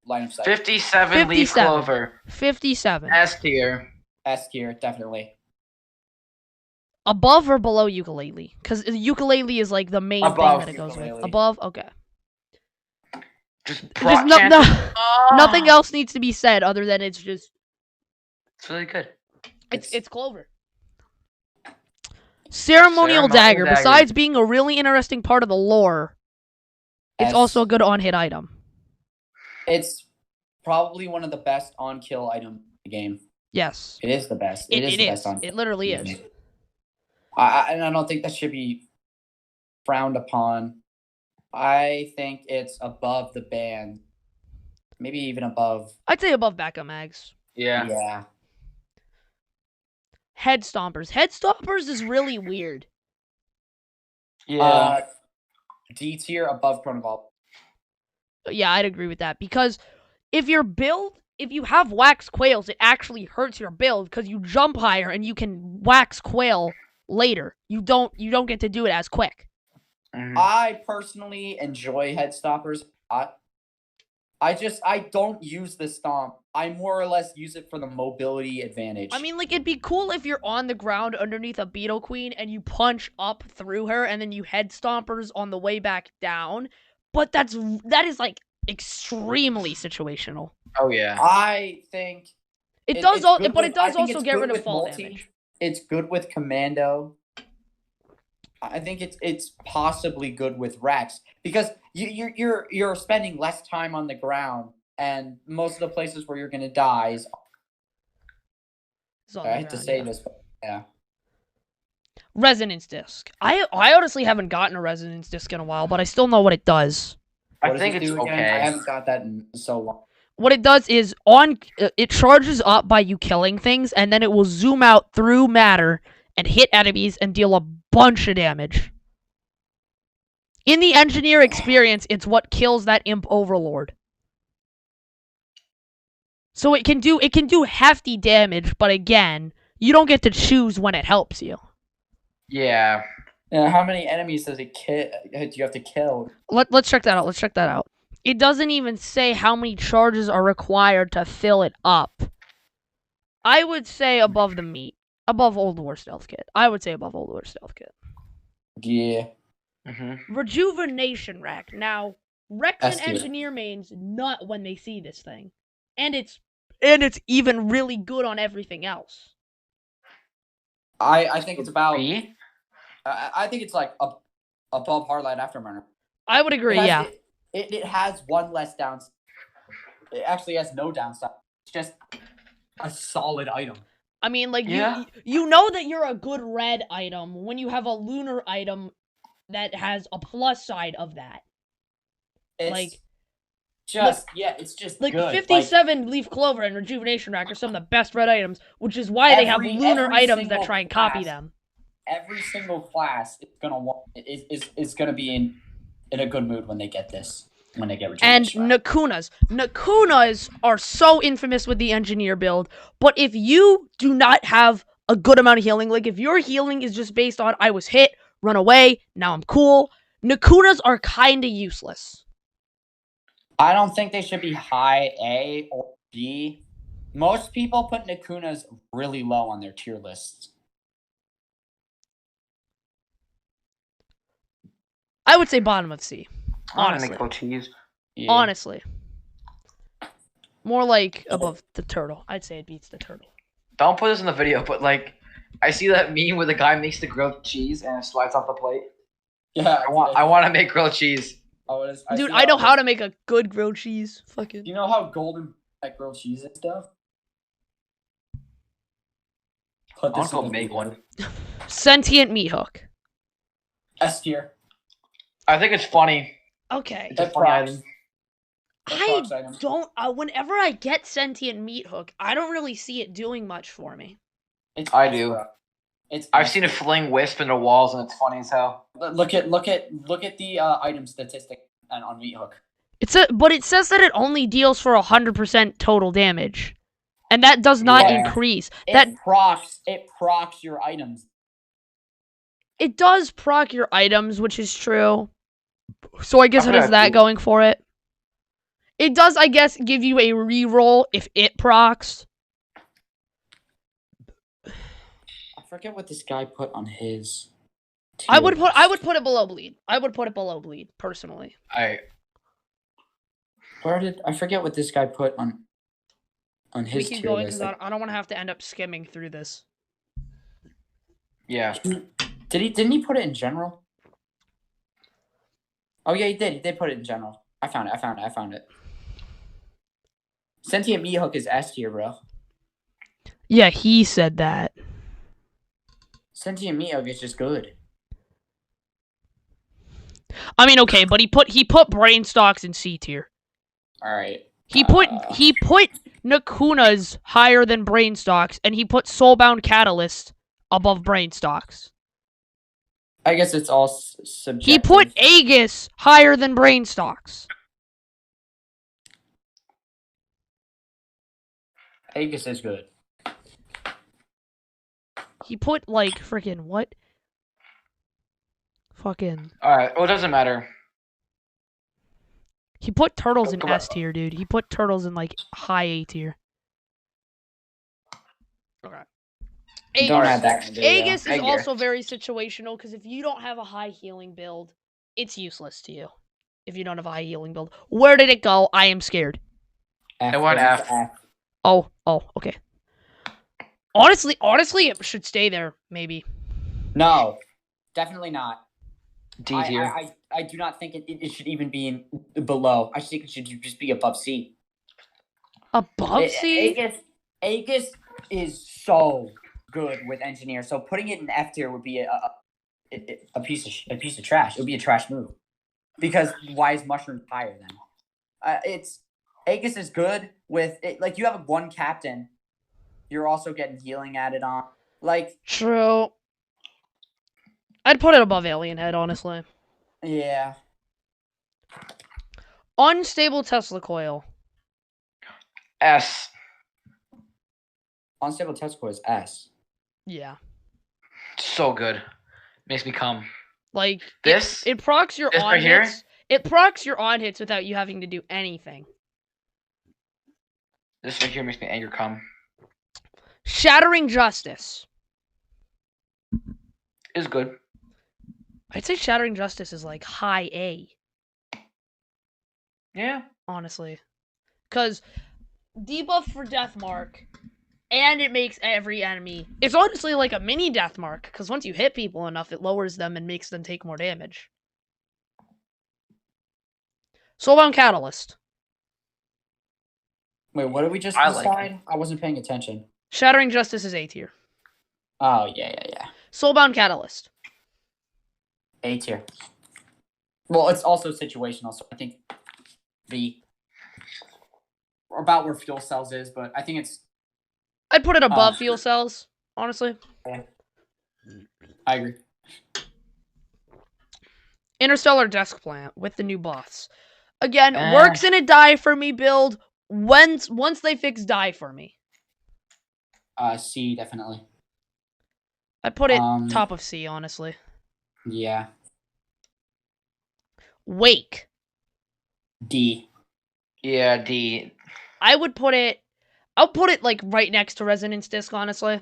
line of sight. 57 Leaf 57. Clover. 57. S tier. S tier, definitely. Above or below Ukulele? Because Ukulele is like the main Above thing that it goes with. Ukulele. Above? Okay. Just Just Oh, nothing else needs to be said other than it's just... It's really good. It's Clover. Ceremonial Dagger. Dagger. Besides being a really interesting part of the lore, it's S. also a good on-hit item. It's probably one of the best on kill items in the game. Yes. It is the best. It is the is. best on. It literally in the is. game. And I don't think that should be frowned upon. I think it's above the band. Maybe even above. I'd say above Backup Mags. Yeah. Yeah. Head Stompers. Head Stompers is really weird. Yeah. D tier above Chronovault. Yeah, I'd agree with that because if you have wax quails, it actually hurts your build because you jump higher and you can wax quail later. You don't get to do it as quick. Mhm. I personally enjoy head stoppers. I don't use the stomp. I more or less use it for the mobility advantage. I mean, like, it'd be cool if you're on the ground underneath a Beetle Queen and you punch up through her and then you head stompers on the way back down. But that is like extremely situational. Oh yeah. I think It It- does it's all, good but with- it does I think also it's get good rid of with fall multi. damage. it's good with Commando. I think it's possibly good with Rex because you're spending less time on the ground, and most of the places where you're gonna die is. It's on I the hate to ground, say yeah. this, but yeah. Resonance Disc. I honestly haven't gotten a Resonance Disc in a while, but I still know what it does. I What does think it it's do again? okay. I haven't got that in so long. What it does is it charges up by you killing things, and then it will zoom out through matter and hit enemies and deal a bunch of damage. In the engineer experience, it's what kills that imp overlord. So it can do hefty damage, but again, you don't get to choose when it helps you. Yeah. How many enemies does it do you have to kill? Let's check that out. It doesn't even say how many charges are required to fill it up. I would say above the meat. Above Old War Stealth Kit. I would say above Old War Stealth Kit. Yeah. Rejuvenation Rack. Now, Rex and S tier. Engineer mains nut when they see this thing. And it's even really good on everything else. I think it's about. B? I think it's like above Hardline Afterburner. I would agree, yeah. It has one less downside. It actually has no downside. It's just a solid item. I mean, like, Yeah. you know that you're a good red item when you have a lunar item that has a plus side of that. It's Like- it's just Like, good. 57 Leaf Clover and Rejuvenation Rack are some of the best red items, which is why they have lunar every items that single try and copy class them. Every single class is gonna be in a good mood when they get this. When they get And Rejuvenation Rack. Nakunas. Nakunas are so infamous with the engineer build, but if you do not have a good amount of healing, like if your healing is just based on I was hit, run away, now I'm cool, Nakunas are kinda useless. I don't think they should be high A or B. Most people put Nakunas really low on their tier lists. I would say bottom of C. Honestly. Honestly. Cheese. Yeah. Honestly. More like above the turtle. I'd say it beats the turtle. Don't put this in the video, but like, I see that meme where the guy makes the grilled cheese and it slides off the plate. Yeah, I want to make grilled cheese. Oh, it is. Dude, see I know it how is. to make a good grilled cheese. Fucking. Do you know how golden that grilled cheese is, stuff? Put I'll this go in the make video. one. Sentient meat hook. S tier. I think it's funny. Okay. It's a It funny procs. item. I procs item. don't. Whenever I get sentient meat hook, I don't really see it doing much for me. It's I S, do. bro. It's I've S seen it tier. fling wisp into walls, and it's funny as hell. Look at the item statistic on Meat Hook. But it says that it only deals for 100% total damage, and that does not Yeah. increase. It procs your items. It does proc your items, which is true. So I guess I it has forgot that too. going for it. It does, I guess, give you a reroll if it procs. I forget what this guy put on his. I would put it below bleed. I would put it below bleed, personally. I I forget what this guy put on We his keep tier going list. because I don't want to have to end up skimming through this. yeah. Didn't he put it in general? Oh yeah, he did. He did put it in general. I found it. Sentient Meat Hook is S tier, bro. Yeah, he said that. Sentient Meat Hook is just good. I mean, okay, but he put brain stocks in C tier. All right. He put Nakuna's higher than brain stocks, and he put Soulbound Catalyst above brain stocks. I guess it's all subjective. He put Aegis higher than brain stocks. Aegis is good. He put like freaking what? Fucking. All right. Well, it doesn't matter. He put turtles in Come on. S tier, dude. He put turtles in like high A tier. Okay. Don't add that in the video. Aegis is Egg here. also very situational because if you don't have a high healing build, it's useless to you. If you don't have a high healing build, where did it go? I am scared. F, It went goes F. to F. Oh, okay. Honestly, it should stay there. Maybe. No, definitely not. D tier. I do not think it should even be in below. I think it should just be above C. Above C. Aegis is so good with engineer. So putting it in F tier would be a piece of trash. It would be a trash move. Because why is mushroom higher then? It's Aegis is good with it. Like you have one captain, you're also getting healing added on. Like True. I'd put it above Alien Head, honestly. yeah, Unstable Tesla coil. S. unstable test score is S. Yeah. So good. Makes me come. Like This. it procs your This on right here? hits. It procs your on hits without you having to do anything. This right here makes me anger come. Shattering Justice. Is good. I'd say Shattering Justice is like high A, Yeah. honestly. Because debuff for Death Mark, and it makes every enemy... It's honestly like a mini Death Mark, because once you hit people enough, it lowers them and makes them take more damage. Soulbound Catalyst. Wait, what did we just I like decide? I wasn't paying attention. Shattering Justice is A tier. Oh yeah. Soulbound Catalyst. A tier. Well, it's also situational, so I think B. Or about where fuel cells is, but I think it's. I'd put it above Oh. Fuel Cells, honestly. I agree. Interstellar Desk Plant with the new buffs. Again, Eh. works in a die for me build once they fix die for me. C definitely. I'd put it Um, top of C, honestly. Yeah. Wake. D. Yeah. D. I'll put it like right next to Resonance Disc, honestly.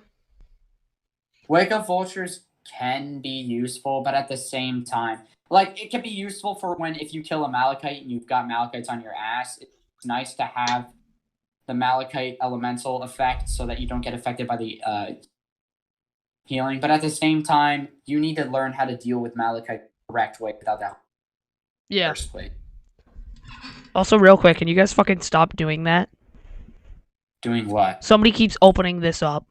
Wake Up Vultures can be useful, but at the same time, like it can be useful for when if you kill a Malachite and you've got Malachites on your ass. It's nice to have the Malachite elemental effect so that you don't get affected by the healing. But at the same time, you need to learn how to deal with Malachite the correct way without that Yeah. first way. Also, real quick, can you guys fucking stop doing that? Doing what? Somebody keeps opening this up.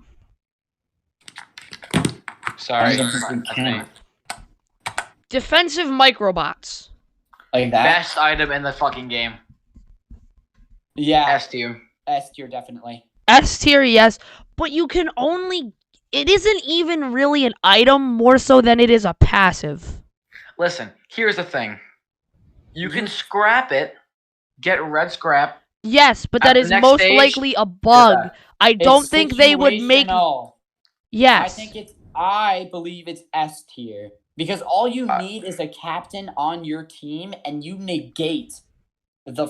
Sorry. I think. Defensive microbots. Like that? Best item in the fucking game. Yeah. S tier. S tier, definitely. S tier, yes, but you can only. It isn't even really an item, more so than it is a passive. Listen, here's the thing. You can scrap it, get red scrap. Yes, but At that the is next most stage, likely a bug. I don't It's think they would make. situational. Yes. I believe it's S tier. Because all you Uh, need is a captain on your team, and you negate the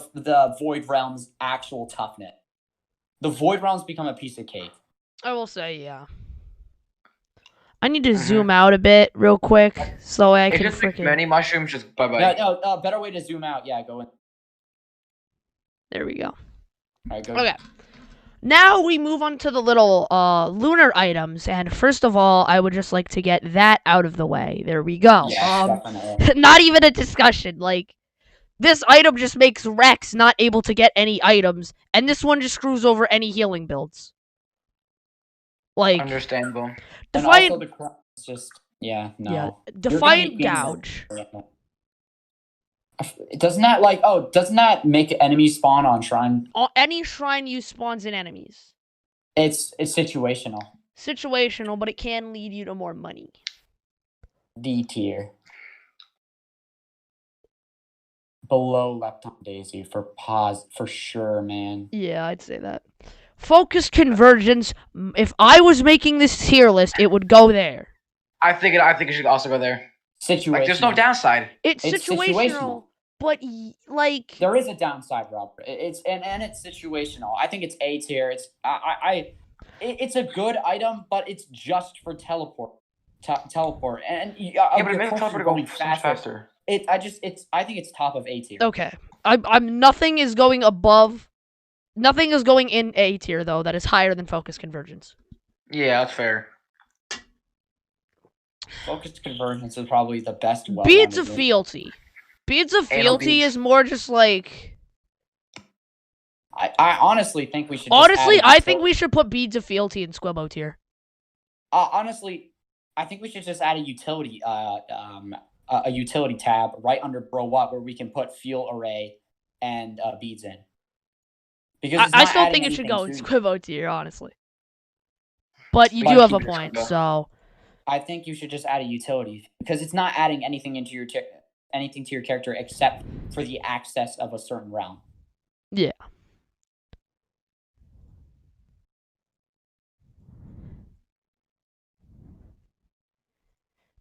Void Realm's actual toughness. The Void Realms become a piece of cake. I will say, yeah. I need to zoom out a bit real quick so I It can just makes freaking. many mushrooms just bye-bye. No, better way to zoom out. Yeah, go in. There we go. All right, go. Okay. Now we move on to the little lunar items, and first of all, I would just like to get that out of the way. There we go. Yeah, definitely. Not even a discussion. Like, this item just makes Rex not able to get any items, and this one just screws over any healing builds. Like, Understandable. And Defiant, also the crown is just yeah, no. Defiant be- Gouge. Doesn't that make enemies spawn on shrine? Any shrine use spawns in enemies. It's situational. Situational, but it can lead you to more money. D tier. Below Lepton Daisy for sure, man. Yeah, I'd say that. Focused Convergence. If I was making this tier list, it would go there. I think it should also go there. Situational. Like, there's no downside. It's situational, but like There is a downside, Robert. It's situational. I think it's A tier. It's a good item, but it's just for teleport. Teleport and Yeah, but it makes teleport go so much faster. I think it's top of A tier. okay. I'm nothing is going above. Nothing is going in A tier though. That is higher than Focused Convergence. Yeah, that's fair. Focused Convergence is probably the best. Beads of Fealty. Beads of Anal Fealty beads. is more just like. I honestly think we should. Honestly, I think we should put Beads of Fealty in Squibbo tier. Honestly, I think we should just add a utility a utility tab right under Bro What where we can put Fuel Array and beads in. Because it's I not still adding think it should go in anything to- Squibbo tier, honestly. But you But do have a keep it point, Squibbo. so. I think you should just add a utility because it's not adding anything into your anything to your character except for the access of a certain realm. Yeah.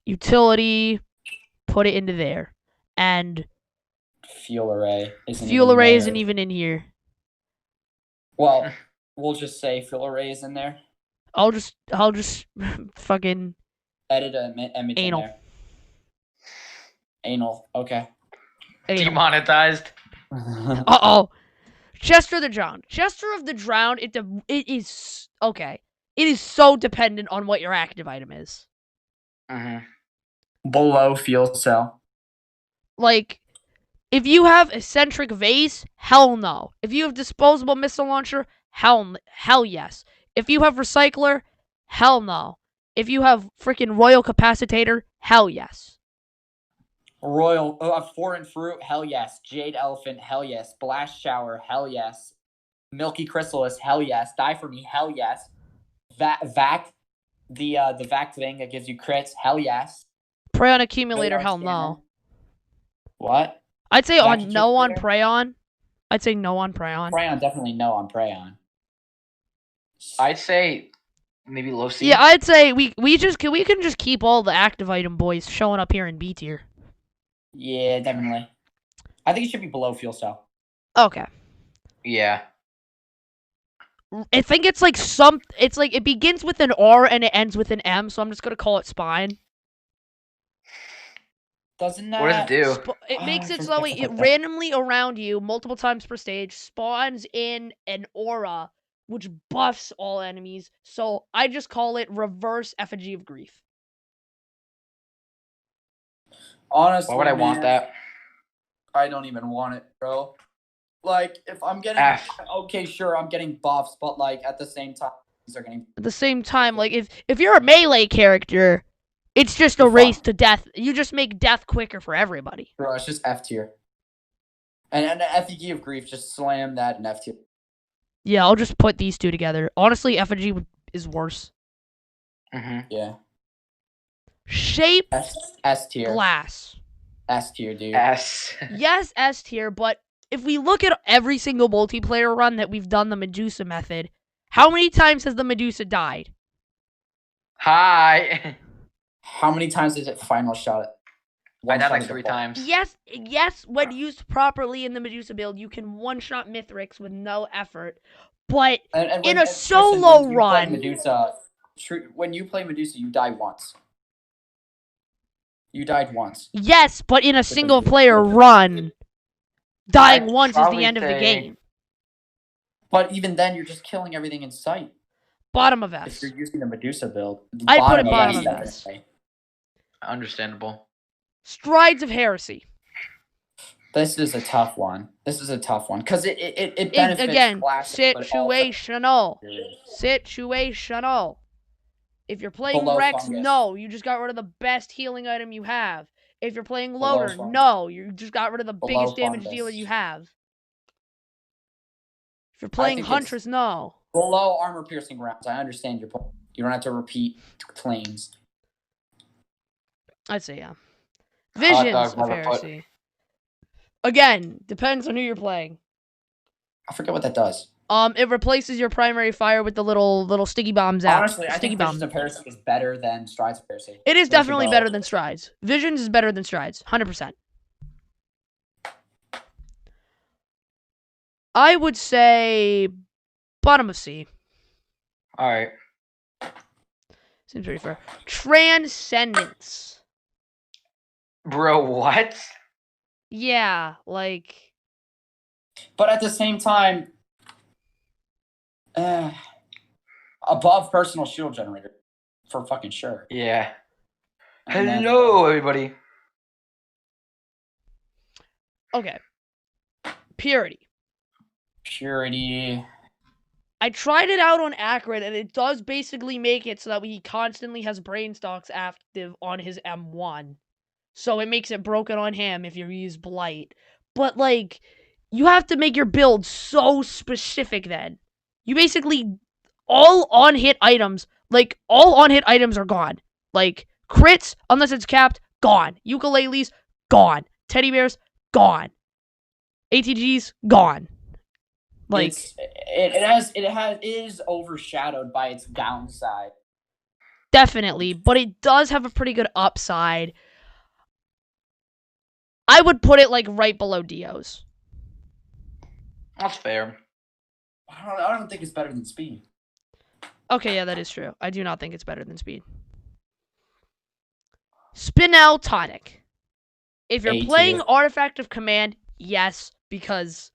Utility, put it into there. And Fuel Array isn't Fuel even Array there. isn't even in here. Well, we'll just say Fuel Array is in there. I'll just fucking Edit an image Anal. in there. Anal. Okay. Demonetized. Uh-oh. Jester the Drowned. Jester of the Drowned, it is okay. It is so dependent on what your active item is. Below Fuel Cell. Like, if you have Eccentric Vase, hell no. If you have Disposable Missile Launcher, hell yes. If you have Recycler, hell no. If you have freaking Royal Capacitator, hell yes. Royal Foreign Fruit, hell yes. Jade Elephant, hell yes. Blast Shower, hell yes. Milky Chrysalis, hell yes. Die for Me, hell yes. Vac, the Vac thing that gives you crits, hell yes. Prayon Accumulator, Radar hell Scanner. no. What? I'd say Vac on no on Accumulator? Prayon. I'd say no on Prayon. Prayon, definitely no on Prayon. I'd say maybe low C. Yeah, I'd say we can just keep all the active item boys showing up here in B tier. Yeah, definitely. I think it should be below Fuel Cell. Okay. Yeah. I think it's like it begins with an R and it ends with an M, so I'm just gonna call it Spine. Doesn't that? What does it do? It makes I it so forget it about that. randomly around you multiple times per stage spawns in an aura which buffs all enemies. So I just call it reverse effigy of grief. Honestly, Why would I want man, that? I don't even want it, bro. Like, if I'm getting F. okay, sure, I'm getting buffs, but like at the same time, these are getting. At the same time, like if you're a melee character, it's just a You're race fucked. to death. You just make death quicker for everybody. Bro, it's just F tier. And the effigy of grief, just slam that in F tier. Yeah, I'll just put these two together. Honestly, effigy is worse. Mm-hmm. Yeah. Shape S tier. glass. S tier, dude. S. Yes, S tier, but if we look at every single multiplayer run that we've done the Medusa method, how many times has the Medusa died? Hi. How many times is it final shot it? I died shot like at the 3 ball. times. Yes, when used properly in the Medusa build, you can one-shot Mithrix with no effort. But And in a Tristan, solo when you play run- Medusa, when you play Medusa, you die once. You died once. yes, but in a single-player run, dying I'd once is the probably end of the say- game. But even then, you're just killing everything in sight. Bottom of If S. you're using the Medusa build, I'd put it of bottom S, of S. definitely. Understandable. Strides of Heresy. This is a tough one. Because it benefits Again, classic, but also- situational. If you're playing Below Rex, fungus. no, you just got rid of the best healing item you have. If you're playing Below Loader, fungus. no, you just got rid of the Below biggest damage fungus. dealer you have. If you're playing think it's- Huntress, no. Below armor piercing rounds. I understand your point. You don't have to repeat claims. I'd say yeah. Hot Visions dog of motherfucker. Heresy. Again, depends on who you're playing. I forget what that does. It replaces your primary fire with the little sticky bombs out. Honestly, I sticky think Visions of Heresy is better than Strides of Heresy. It is They should definitely go- better than Strides. Visions is better than Strides, 100%. I would say bottom of C. All right. Seems pretty fair. Transcendence. Bro, what? Yeah, like But at the same time, above personal shield generator, for fucking sure. Yeah. And then- Hello, everybody. okay. Purity. Purity. I tried it out on Akron, and it does basically make it so that he constantly has brain stocks active on his M1. So it makes it broken on him if you use Blight. But, like, you have to make your build so specific then. You basically, all on-hit items are gone. Like, crits, unless it's capped, gone. Ukuleles, gone. Teddy bears, gone. ATGs, gone. Like, it is overshadowed by its downside. definitely, but it does have a pretty good upside. I would put it like right below Dio's. That's fair. I don't think it's better than speed. Okay, yeah, that is true. I do not think it's better than speed. Spinel Tonic. If you're A playing tier. Artifact of Command, yes, because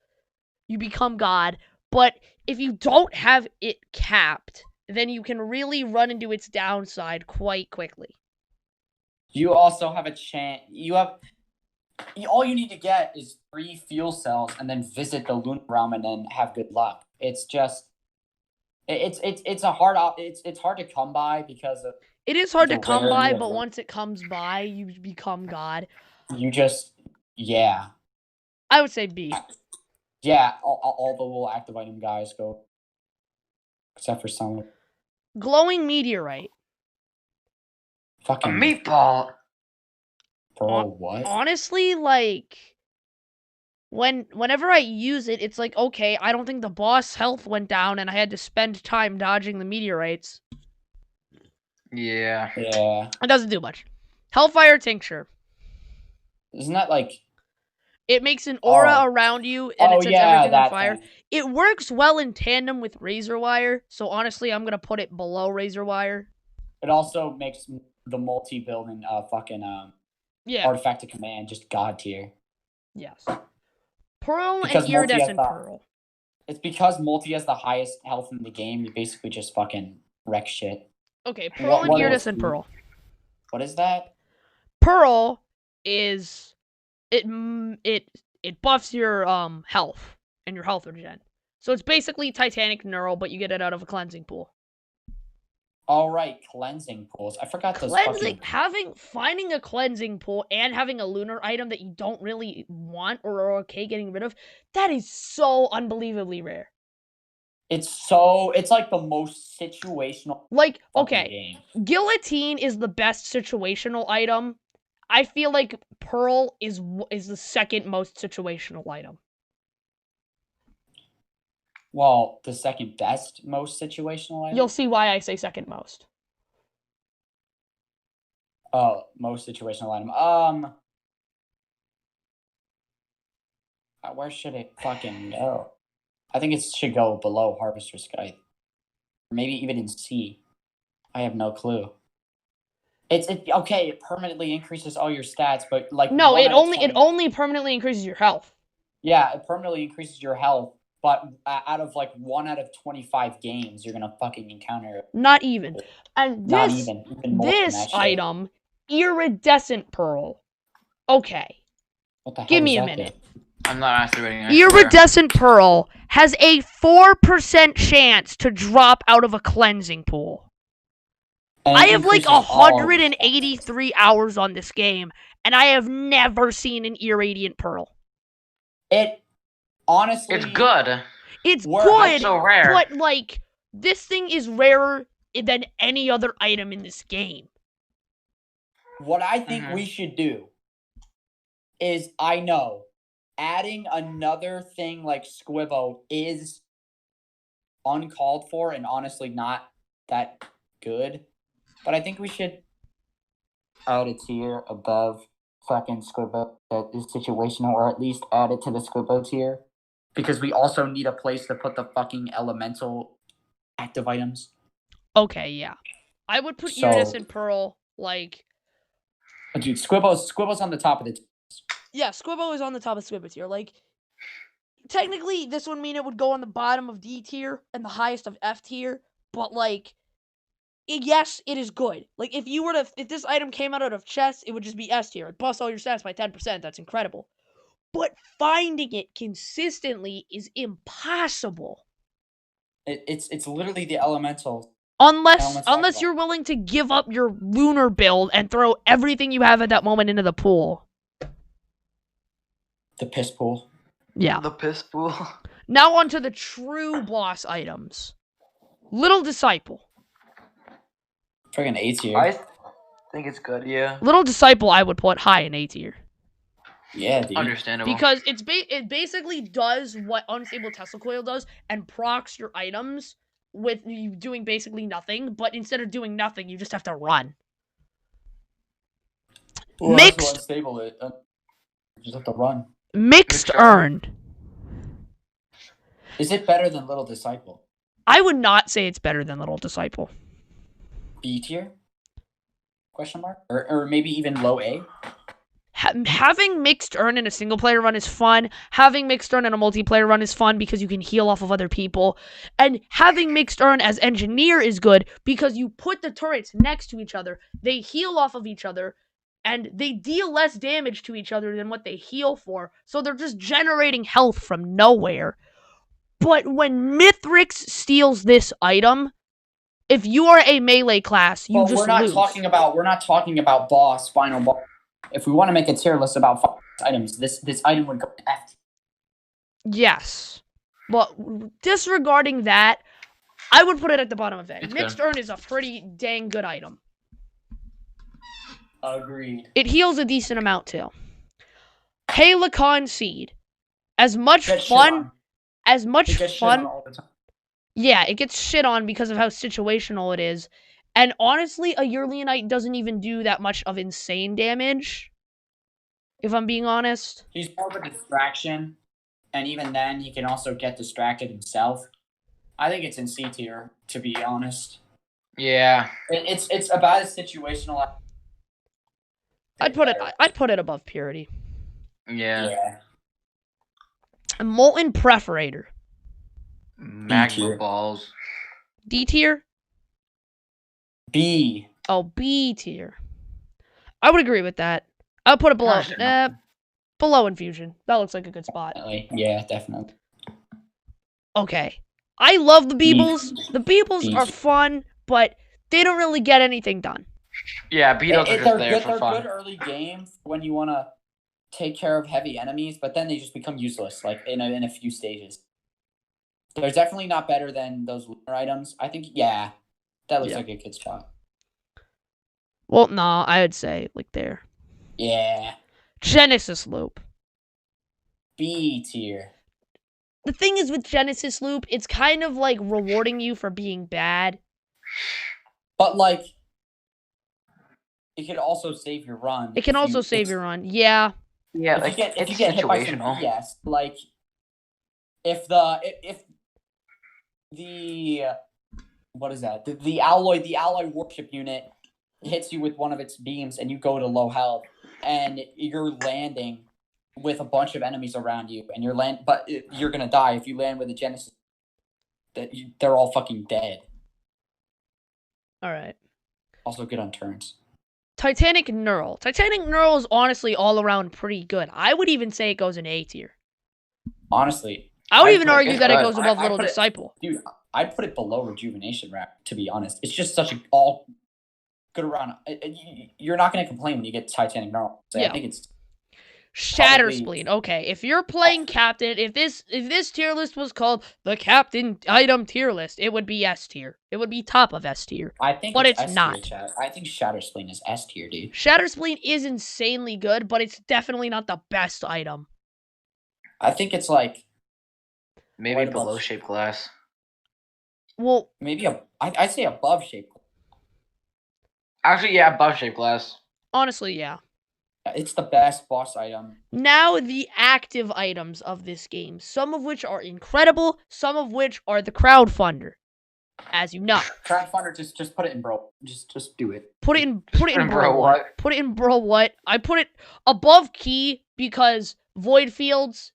you become God. But if you don't have it capped, then you can really run into its downside quite quickly. You also have a chance. All you need to get is 3 fuel cells and then visit the Lunar Realm and then have good luck. It's just, it's hard to come by because of, It is hard to It's a come rarity by, of but luck. once it comes by, you become God. you just, yeah. I would say B. Yeah, all the little active item guys go, except for some Glowing Meteorite. A fucking meatball. bro. What? Honestly, like whenever I use it, it's like, okay, I don't think the boss health went down and I had to spend time dodging the meteorites. Yeah. Yeah, It doesn't do much. Hellfire Tincture. isn't that like? It makes an aura Oh. around you and it Oh sets yeah, everything on that fire. thing. It works well in tandem with Razor Wire, so honestly, I'm gonna put it below Razor Wire. It also makes the multi-building fucking Yeah. Artifact of Command, just god tier. Yes. Pearl Because and multi has Iridescent the- Pearl. It's because multi has the highest health in the game. You basically just fucking wreck shit. Okay, Pearl and what is Iridescent the- Pearl. What is that? Pearl is it buffs your health and your health regen. So it's basically Titanic Neural, but you get it out of a cleansing pool. All right, cleansing pools. I forgot those Cleansing, fucking. finding a cleansing pool and having a lunar item that you don't really want or are okay getting rid of, that is so unbelievably rare. It's like the most situational. Like, fucking okay, game. Guillotine is the best situational item. I feel like Pearl is the second most situational item. Well, the second best most situational item. You'll see why I say second most. Oh, most situational item. Where should it fucking go? I think it should go below Harvester Scythe. Maybe even in C. I have no clue. Okay. It permanently increases all your stats, but like No, 1 it out of only 20 permanently increases your health. Yeah, it permanently increases your health, but out of like 1 out of 25 games, you're gonna fucking encounter it. Not even. And Not this even more than that shit. item, Iridescent Pearl. Okay. What the hell Give does me a that minute. do? I'm not activating. I swear. Iridescent Pearl has a 4% chance to drop out of a cleansing pool. And I it have like increases all of your stats. 183 hours on this game, and I have never seen an Irradiant Pearl. It honestly, It's good. It's Where- good, It's so rare. but like this thing is rarer than any other item in this game. What I think Mhm. we should do is, I know, adding another thing like Squibbo is uncalled for and honestly not that good. But I think we should add a tier above fucking Squibbo that is situational, or at least add it to the Squibbo tier. Because we also need a place to put the fucking elemental active items. Okay, yeah. I would put So- Iridescent Pearl like Dude, Squibbo's on the top of the yeah, Squibbo is on the top of Squibbo tier. Like technically this would mean it would go on the bottom of D tier and the highest of F tier, but like yes, it is good. Like if this item came out of chess, it would just be S tier. It busts all your stats by 10%. That's incredible. But finding it consistently is impossible. It's literally the elemental. Unless you're willing to give up your lunar build and throw everything you have at that moment into the pool. The piss pool. Yeah. The piss pool. Now onto the true boss items. Little Disciple. Friggin' A tier. I think it's good. Yeah. Little Disciple I would put high in A tier. Yeah, dude. Understandable. Because it basically does what Unstable Tesla Coil does and procs your items with you doing basically nothing, but instead of doing nothing, you just have to run. Well, Mixed- that's what unstable it. You just have to run. Mixed Mixed Urn. Is it better than Little Disciple? I would not say it's better than Little Disciple. B tier? Question mark? Or maybe even low A? Having Mixed Urn in a single player run is fun. Having Mixed Urn in a multiplayer run is fun because you can heal off of other people. And having Mixed Urn as Engineer is good because you put the turrets next to each other. They heal off of each other. And they deal less damage to each other than what they heal for. So they're just generating health from nowhere. But when Mithrix steals this item, if you are a melee class, you Well, just we're not lose. talking about final boss. If we want to make a tier list about items, this item would go to F. Yes. But disregarding that, I would put it at the bottom of it. It's Mixed good. Urn is a pretty dang good item. Agreed. It heals a decent amount too. Halakan Seed. As much Get shit fun on. as much It gets shit on fun. all the time. Yeah, it gets shit on because of how situational it is. And honestly, a Eurleonite doesn't even do that much of insane damage. If I'm being honest. He's more of a distraction, and even then, he can also get distracted himself. I think it's in C tier, to be honest. Yeah. It's about as situational. I'd put it above Purity. Yeah. Yeah. A Molten Perforator. Magma tier. balls. D tier? B. Oh, B tier. I would agree with that. I'll put it below. Gosh, no. Below Infusion. That looks like a good spot. Definitely. Yeah, definitely. Okay. I love the B. Beebles. The Beebles B. are fun, but they don't really get anything done. Yeah, Beatles are just there good, for they're fun. good early games when you want to take care of heavy enemies, but then they just become useless, like in a few stages. They're definitely not better than those lunar items. I think, yeah, that looks Yeah. like a good spot. Well, nah, I would say like there. Yeah, Genesis Loop. B tier. The thing is with Genesis Loop, it's kind of like rewarding you for being bad. But like, it can also save your run. It can also save your run. Yeah. Yeah, If like you it's get hit by some situational. yes, like if the what is that? The alloy warship unit hits you with one of its beams and you go to low health and you're landing with a bunch of enemies around you and you're gonna die if you land with a Genesis. They're all fucking dead. All right. Also good on turns. Titanic Neural. Titanic Neural is honestly all around pretty good. I would even say it goes in A tier. Honestly, I would I'd even put it- argue that it goes I- above I Little put it- Disciple. Dude, I'd put it below Rejuvenation Wrap, to be honest. It's just such a all good around. You're not going to complain when you get Titanic Neural. So Yeah. I think it's Shatter probably- Spleen. Okay, if you're playing Captain, if this tier list was called the Captain Item tier list, it would be S tier. It would be top of S tier. I think But it's S tier, not. chat. I think Shatter Spleen is S tier, dude. Shatter Spleen is insanely good, but it's definitely not the best item. I think it's like Maybe Right above. below shaped glass. Well, maybe I'd say above shape. Actually, yeah, above shaped glass. honestly, yeah. It's the best boss item. Now the active items of this game, some of which are incredible, some of which are the crowdfunder. As you know. Crowdfunder, just put it in bro. Just do it. Put it in bro Bro, what? what? Put it in bro what? I put it above Key because Void Fields.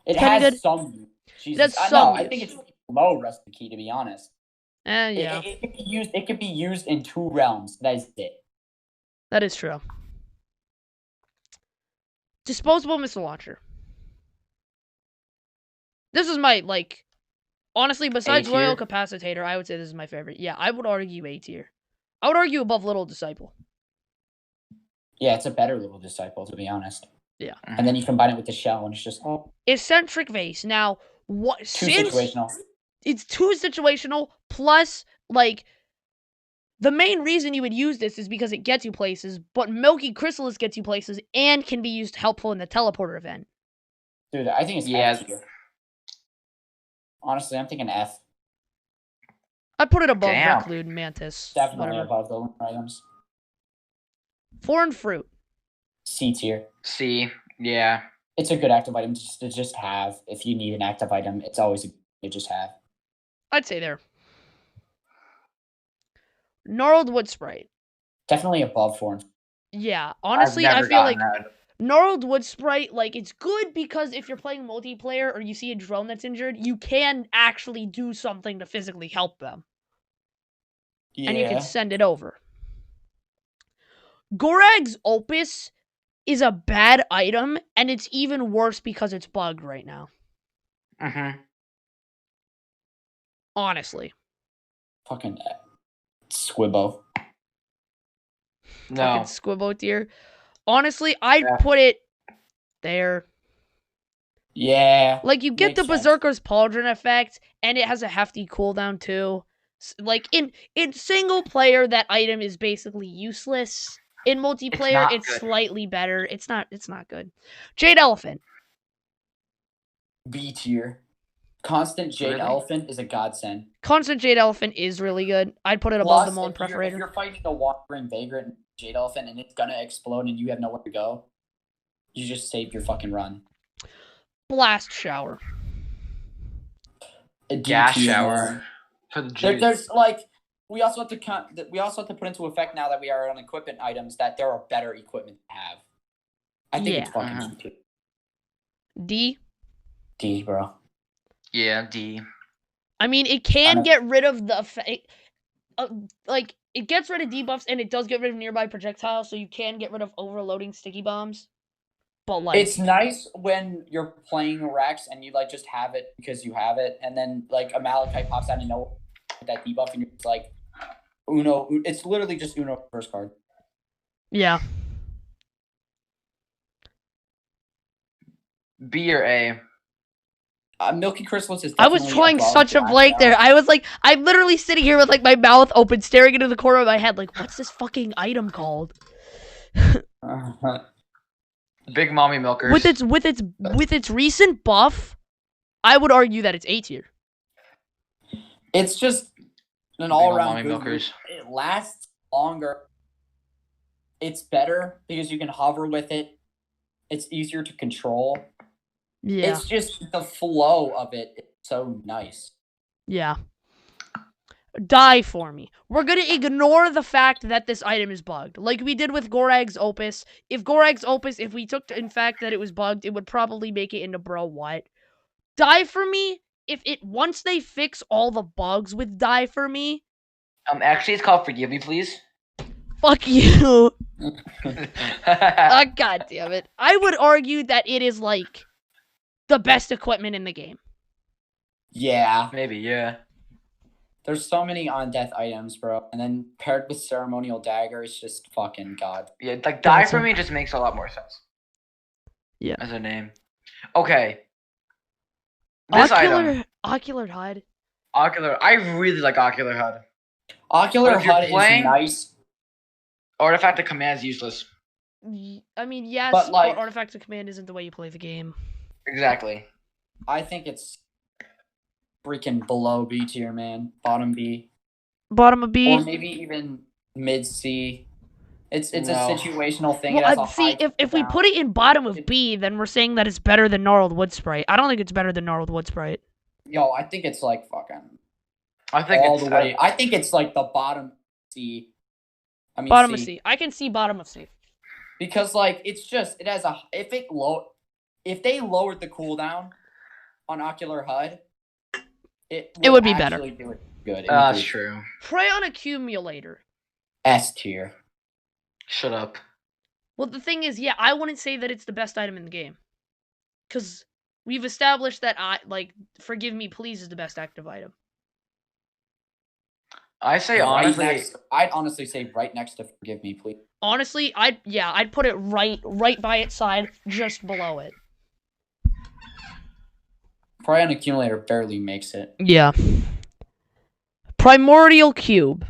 It Kinda has good. some. Jesus. has No, some I think use. it's low Rusty Key, to be honest. Yeah, It could be used. It could be used in 2 realms. That is it. that is true. Disposable missile launcher. This is my honestly, besides tier? Royal Capacitator, I would say this is my favorite. Yeah, I would argue A tier. I would argue above Little Disciple. Yeah, it's a better Little Disciple, to be honest. Yeah. And then you combine it with the shell, and it's just Eccentric Vase. Now, what? too Since situational. it's too situational, plus the main reason you would use this is because it gets you places, but Milky Chrysalis gets you places and can be used helpful in the teleporter event. Dude, I think it's Yeah. F tier. Honestly, I'm thinking F. I'd put it above Damn. Reclude, Mantis, Definitely whatever. above the lunar items. Foreign Fruit. C tier. C. Yeah. It's a good active item to just have. If you need an active item, it's always a good to just have. I'd say there. Gnarled Wood Sprite. Definitely above foreign. Yeah, honestly, I've I never feel like gotten that. Gnarled Wood Sprite, it's good because if you're playing multiplayer or you see a drone that's injured, you can actually do something to physically help them. Yeah. And you can send it over. Gorag's Opus is a bad item, and it's even worse because it's bugged right now. Mm-hmm. Honestly. Fucking Squibbo. No. Fucking Squibbo tier. Honestly, I'd Yeah. put it there. Yeah. You get Makes the sense. Berserker's Pauldron effect, and it has a hefty cooldown too. In single player, that item is basically useless. In multiplayer, not it's good. slightly better. It's not good. Jade Elephant. B tier. Constant Jade Really? Elephant is a godsend. Constant Jade Elephant is really good. I'd put it above the Plus, Molten if you're Perforator. fighting a wandering vagrant Jade Elephant and it's gonna explode and you have nowhere to go, you just save your fucking run. Blast Shower. A D Gas tier, shower. man. For the juice. There's we also have to put into effect now that we are on equipment items that there are better equipment to have. I think it's fucking stupid. D. D, bro. Yeah, D. I mean, it can get rid of the like it gets rid of debuffs and it does get rid of nearby projectiles, so you can get rid of overloading sticky bombs. But like, it's nice when you're playing Rex and you like just have it because you have it, and then like a Malachite pops out and that debuff, and you're just like Uno. It's literally just Uno first card. Yeah. B or A. Milky Chrysalis is. I was trying such a blank there. I was like, I'm literally sitting here with like my mouth open, staring into the corner of my head, like, what's this fucking item called? Big Mommy Milkers. With its recent buff, I would argue that it's A tier. It's just an all-around good Milkers. It lasts longer. It's better because you can hover with it. It's easier to control. Yeah. It's just the flow of it. It's so nice. Yeah. Die for me. We're gonna ignore the fact that this item is bugged, like we did with Gorag's Opus. If we took in fact that it was bugged, it would probably make it into bro what. Die for me. Once they fix all the bugs with Die for me. Actually, it's called Forgive Me, Please. Fuck you. God damn it. I would argue that it is like the best equipment in the game. Yeah. Maybe, yeah. There's so many on-death items, bro. And then paired with Ceremonial Dagger, it's just fucking god. Yeah, like Die for me just makes a lot more sense. Yeah. As a name. Okay. This item. Ocular HUD. I really like Ocular HUD. Ocular HUD is nice. Artifact of Command is useless. I mean, yes, but like, Artifact of Command isn't the way you play the game. Exactly. I think it's freaking below B tier, man. Bottom B. Bottom of B. Or maybe even mid C. It's a situational thing. Well, see, if we put it in bottom of B, then we're saying that it's better than Gnarled Wood Sprite. I don't think it's better than Gnarled Wood Sprite. Yo, I think it's like fucking. I think all the way. I think it's like the bottom C. I mean, bottom of C. I can see bottom of C. Because like it has a if they lowered the cooldown on Ocular HUD, it would be better. Do it good. That's true. Prayon Accumulator. S tier. Shut up. Well, the thing is, yeah, I wouldn't say that it's the best item in the game. Because we've established that, Forgive Me Please is the best active item. I say honestly... I'd honestly say right next to Forgive Me Please. Honestly, I'd put it right by its side, just below it. Prayon Accumulator barely makes it. Yeah. Primordial Cube.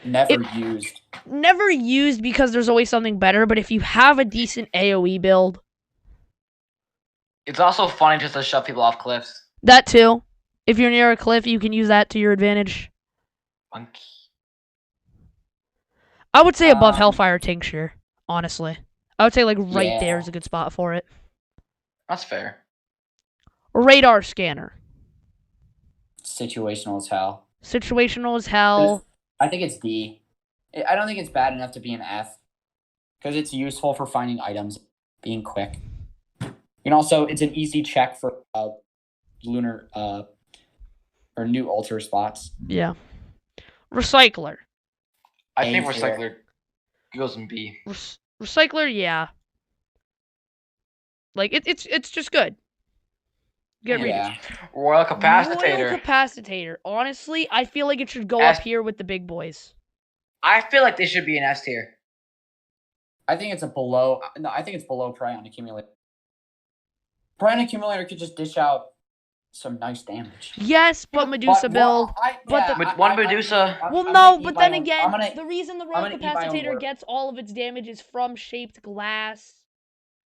Never used because there's always something better, but if you have a decent AoE build... It's also funny just to shove people off cliffs. That too. If you're near a cliff, you can use that to your advantage. Monkey. I would say above Hellfire Tincture, honestly. I would say right there is a good spot for it. That's fair. Radar Scanner. Situational as hell. Situational as hell. I think it's D. I don't think it's bad enough to be an F. Because it's useful for finding items, being quick. And also, it's an easy check for lunar or new altar spots. Yeah. Recycler. I think Recycler goes in B. Recycler, yeah. Like it's just good. Get readers. Royal Capacitator. Royal Capacitator. Honestly, I feel like it should go up here with the big boys. I feel like they should be an S tier. I think it's below Prayon Accumulator. Prayon Accumulator could just dish out some nice damage. Yes, but Medusa build. Medusa. Well, no, but then again, the reason the Royal Capacitator gets all of its damage is from shaped glass.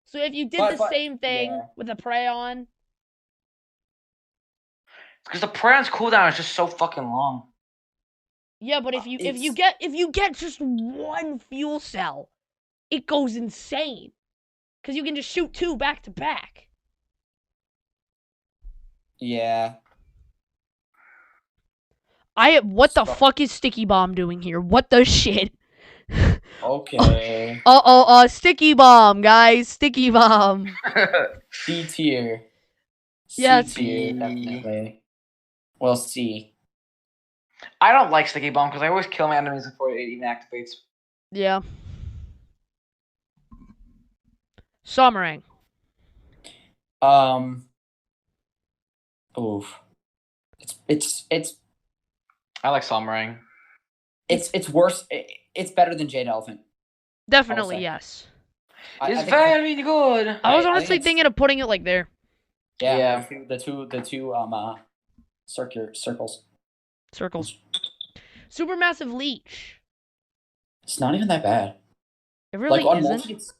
So if you did the same thing with a Prayon. Because the Prayon's cooldown is just so fucking long. Yeah, but if you get just one fuel cell, it goes insane. Because you can just shoot 2 back to back. What the So- fuck is Sticky Bomb doing here? What the shit? Okay. Sticky Bomb, guys. Sticky Bomb. C tier. Yeah, C tier, definitely. Well, C. I don't like Sticky Bomb because I always kill my enemies before it even activates. Yeah. Somerang. Oof. It's I like Somerang. worse. It's better than Jade Elephant. Definitely, say. yes. I It's think very good. I was I think honestly it's- thinking of putting it like there. Yeah. The two circles. Circles. Supermassive Leech. It's not even that bad. It really like on isn't. multi, it's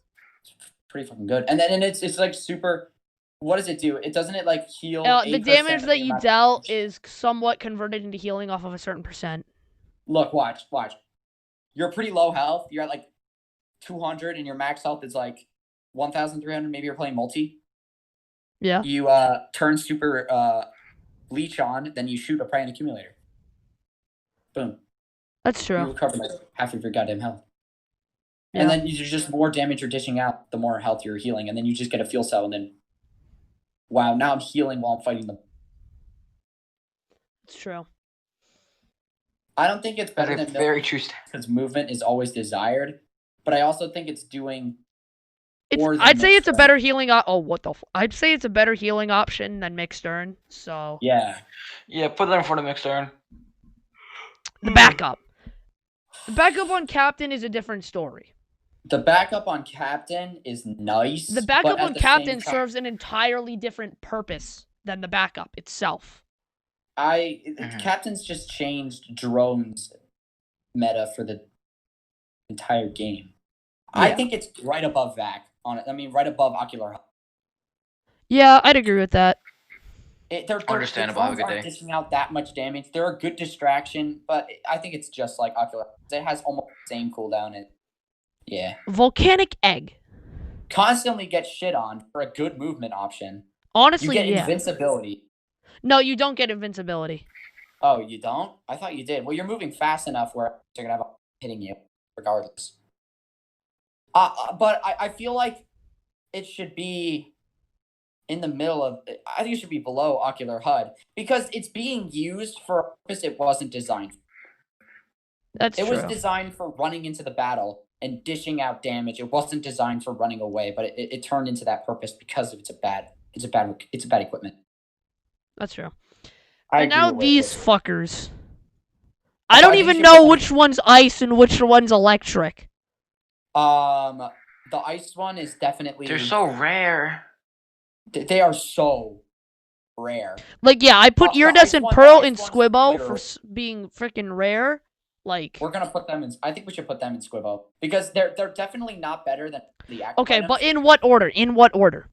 pretty fucking good. And then it's like super. What does it do? It doesn't it like heal? The 8% damage of that the you amount of dealt damage? is somewhat converted into healing off of a certain percent. Look, watch. You're pretty low health. You're at like 200, and your max health is like 1,300. Maybe you're playing multi. Yeah. You turn super leech on, then you shoot a prey and accumulator. Boom. That's You true. recover like half of your goddamn health. Yeah. And then you just more damage you're dishing out, the more health you're healing, and then you just get a fuel cell, and then wow, now I'm healing while I'm fighting them. It's true. I don't think it's better That's a than very true stat. because movement is always desired, but I also think it's doing. Or the I'd say it's a Mixturn. better healing. I'd say it's a better healing option than Mixturn. So Yeah. Yeah, put that in front of Mixturn. the backup. The backup on Captain is a different story. The backup on Captain is nice. The but backup at on the Captain same time, serves an entirely different purpose than the backup itself. Captain's just changed drones meta for the entire game. I Yeah. think it's right above VAC on it. I mean, right above Ocular. Yeah, I'd agree with that. Understandable, The have a drones good aren't day. dishing out that much damage. They're a good distraction, but I think it's just like Ocular. It has almost the same cooldown. And yeah, Volcanic Egg. constantly gets shit on for a good movement option. You Honestly, get yeah. invincibility. No, you don't get invincibility. Oh, you don't? I thought you did. Well, you're moving fast enough where they're gonna have a hitting you regardless. But I feel like it should be in the middle of. I think it should be below Ocular HUD because it's being used for a purpose it wasn't designed. That's It true. was designed for running into the battle and dishing out damage. It wasn't designed for running away, but it turned into that purpose because it's a bad equipment. That's true. I And agree now with these it. fuckers. So I don't I think even you should know put which one's ice and which one's electric. The ice one is definitely. They're so rare. They are so rare. Like, yeah, I put The Iridescent ice one- Pearl the in ice one's Squibbo literal. for being freaking rare. Like, We're gonna put them in. I think we should put them in Squibbo because they're definitely not better than the active okay, items. but in what order? In what order?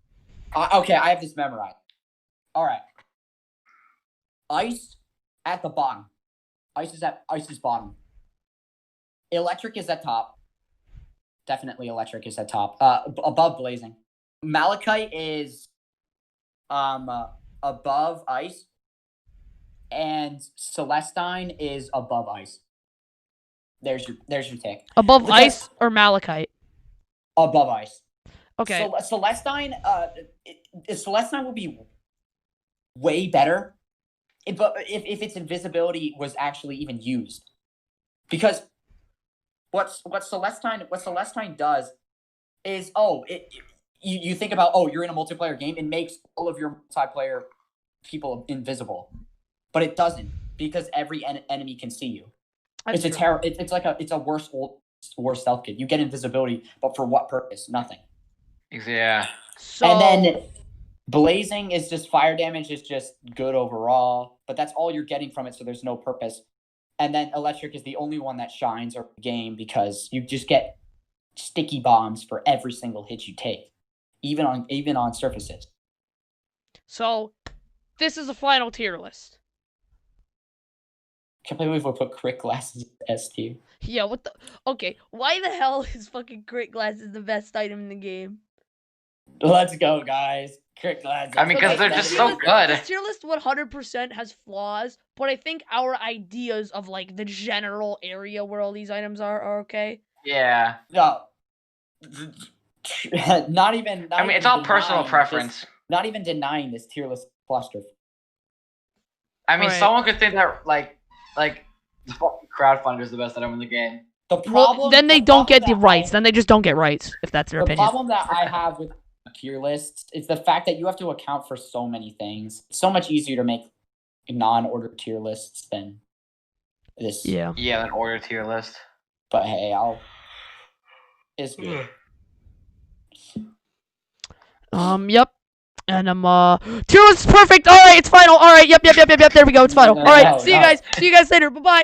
Okay, I have this memorized. All right. Ice at the bottom. Ice is bottom. Electric is at top. Definitely electric is at top. Above blazing. Malachite is above ice. And Celestine is above ice. There's your take. Above Because- ice or malachite? Above ice. Okay. Celestine Celestine will be way better if its invisibility was actually even used. Because what Celestine does is you think about you're in a multiplayer game, it makes all of your multiplayer people invisible. But it doesn't because every enemy can see you. That's It's true. it's a worse stealth kit. You get invisibility, but for what purpose? Nothing. Yeah. So, And then blazing is just fire damage is just good overall, but that's all you're getting from it, so there's no purpose. And then electric is the only one that shines or game because you just get sticky bombs for every single hit you take, even on surfaces. so this is a final tier list. Can't believe we put crit glasses S tier. Yeah, what the? Okay, why the hell is fucking Crit Glasses the best item in the game? Let's go, guys. Crick lads. I mean, 'cause Okay, they're this just tier so list- good. This tier list 100% has flaws, but I think our ideas of like the general area where all these items are okay. Yeah. No. Not even. I mean, it's all personal preference. Not even denying this tier list cluster. I mean, Alright. someone could think that like the fucking crowdfunder is the best item in the game. The Well, problem. then they the don't get the problem that rights. Then they just don't get rights if that's their The opinion. problem that I have with tier lists is the fact that you have to account for so many things. It's so much easier to make non-order tier lists than this. Yeah. Yeah, an order tier list. But hey, it's good. Yep. And tier list is perfect. All right, it's final. All right, yep. There we go. It's final. No, All right, no, see you no. guys. See you guys later. Bye bye.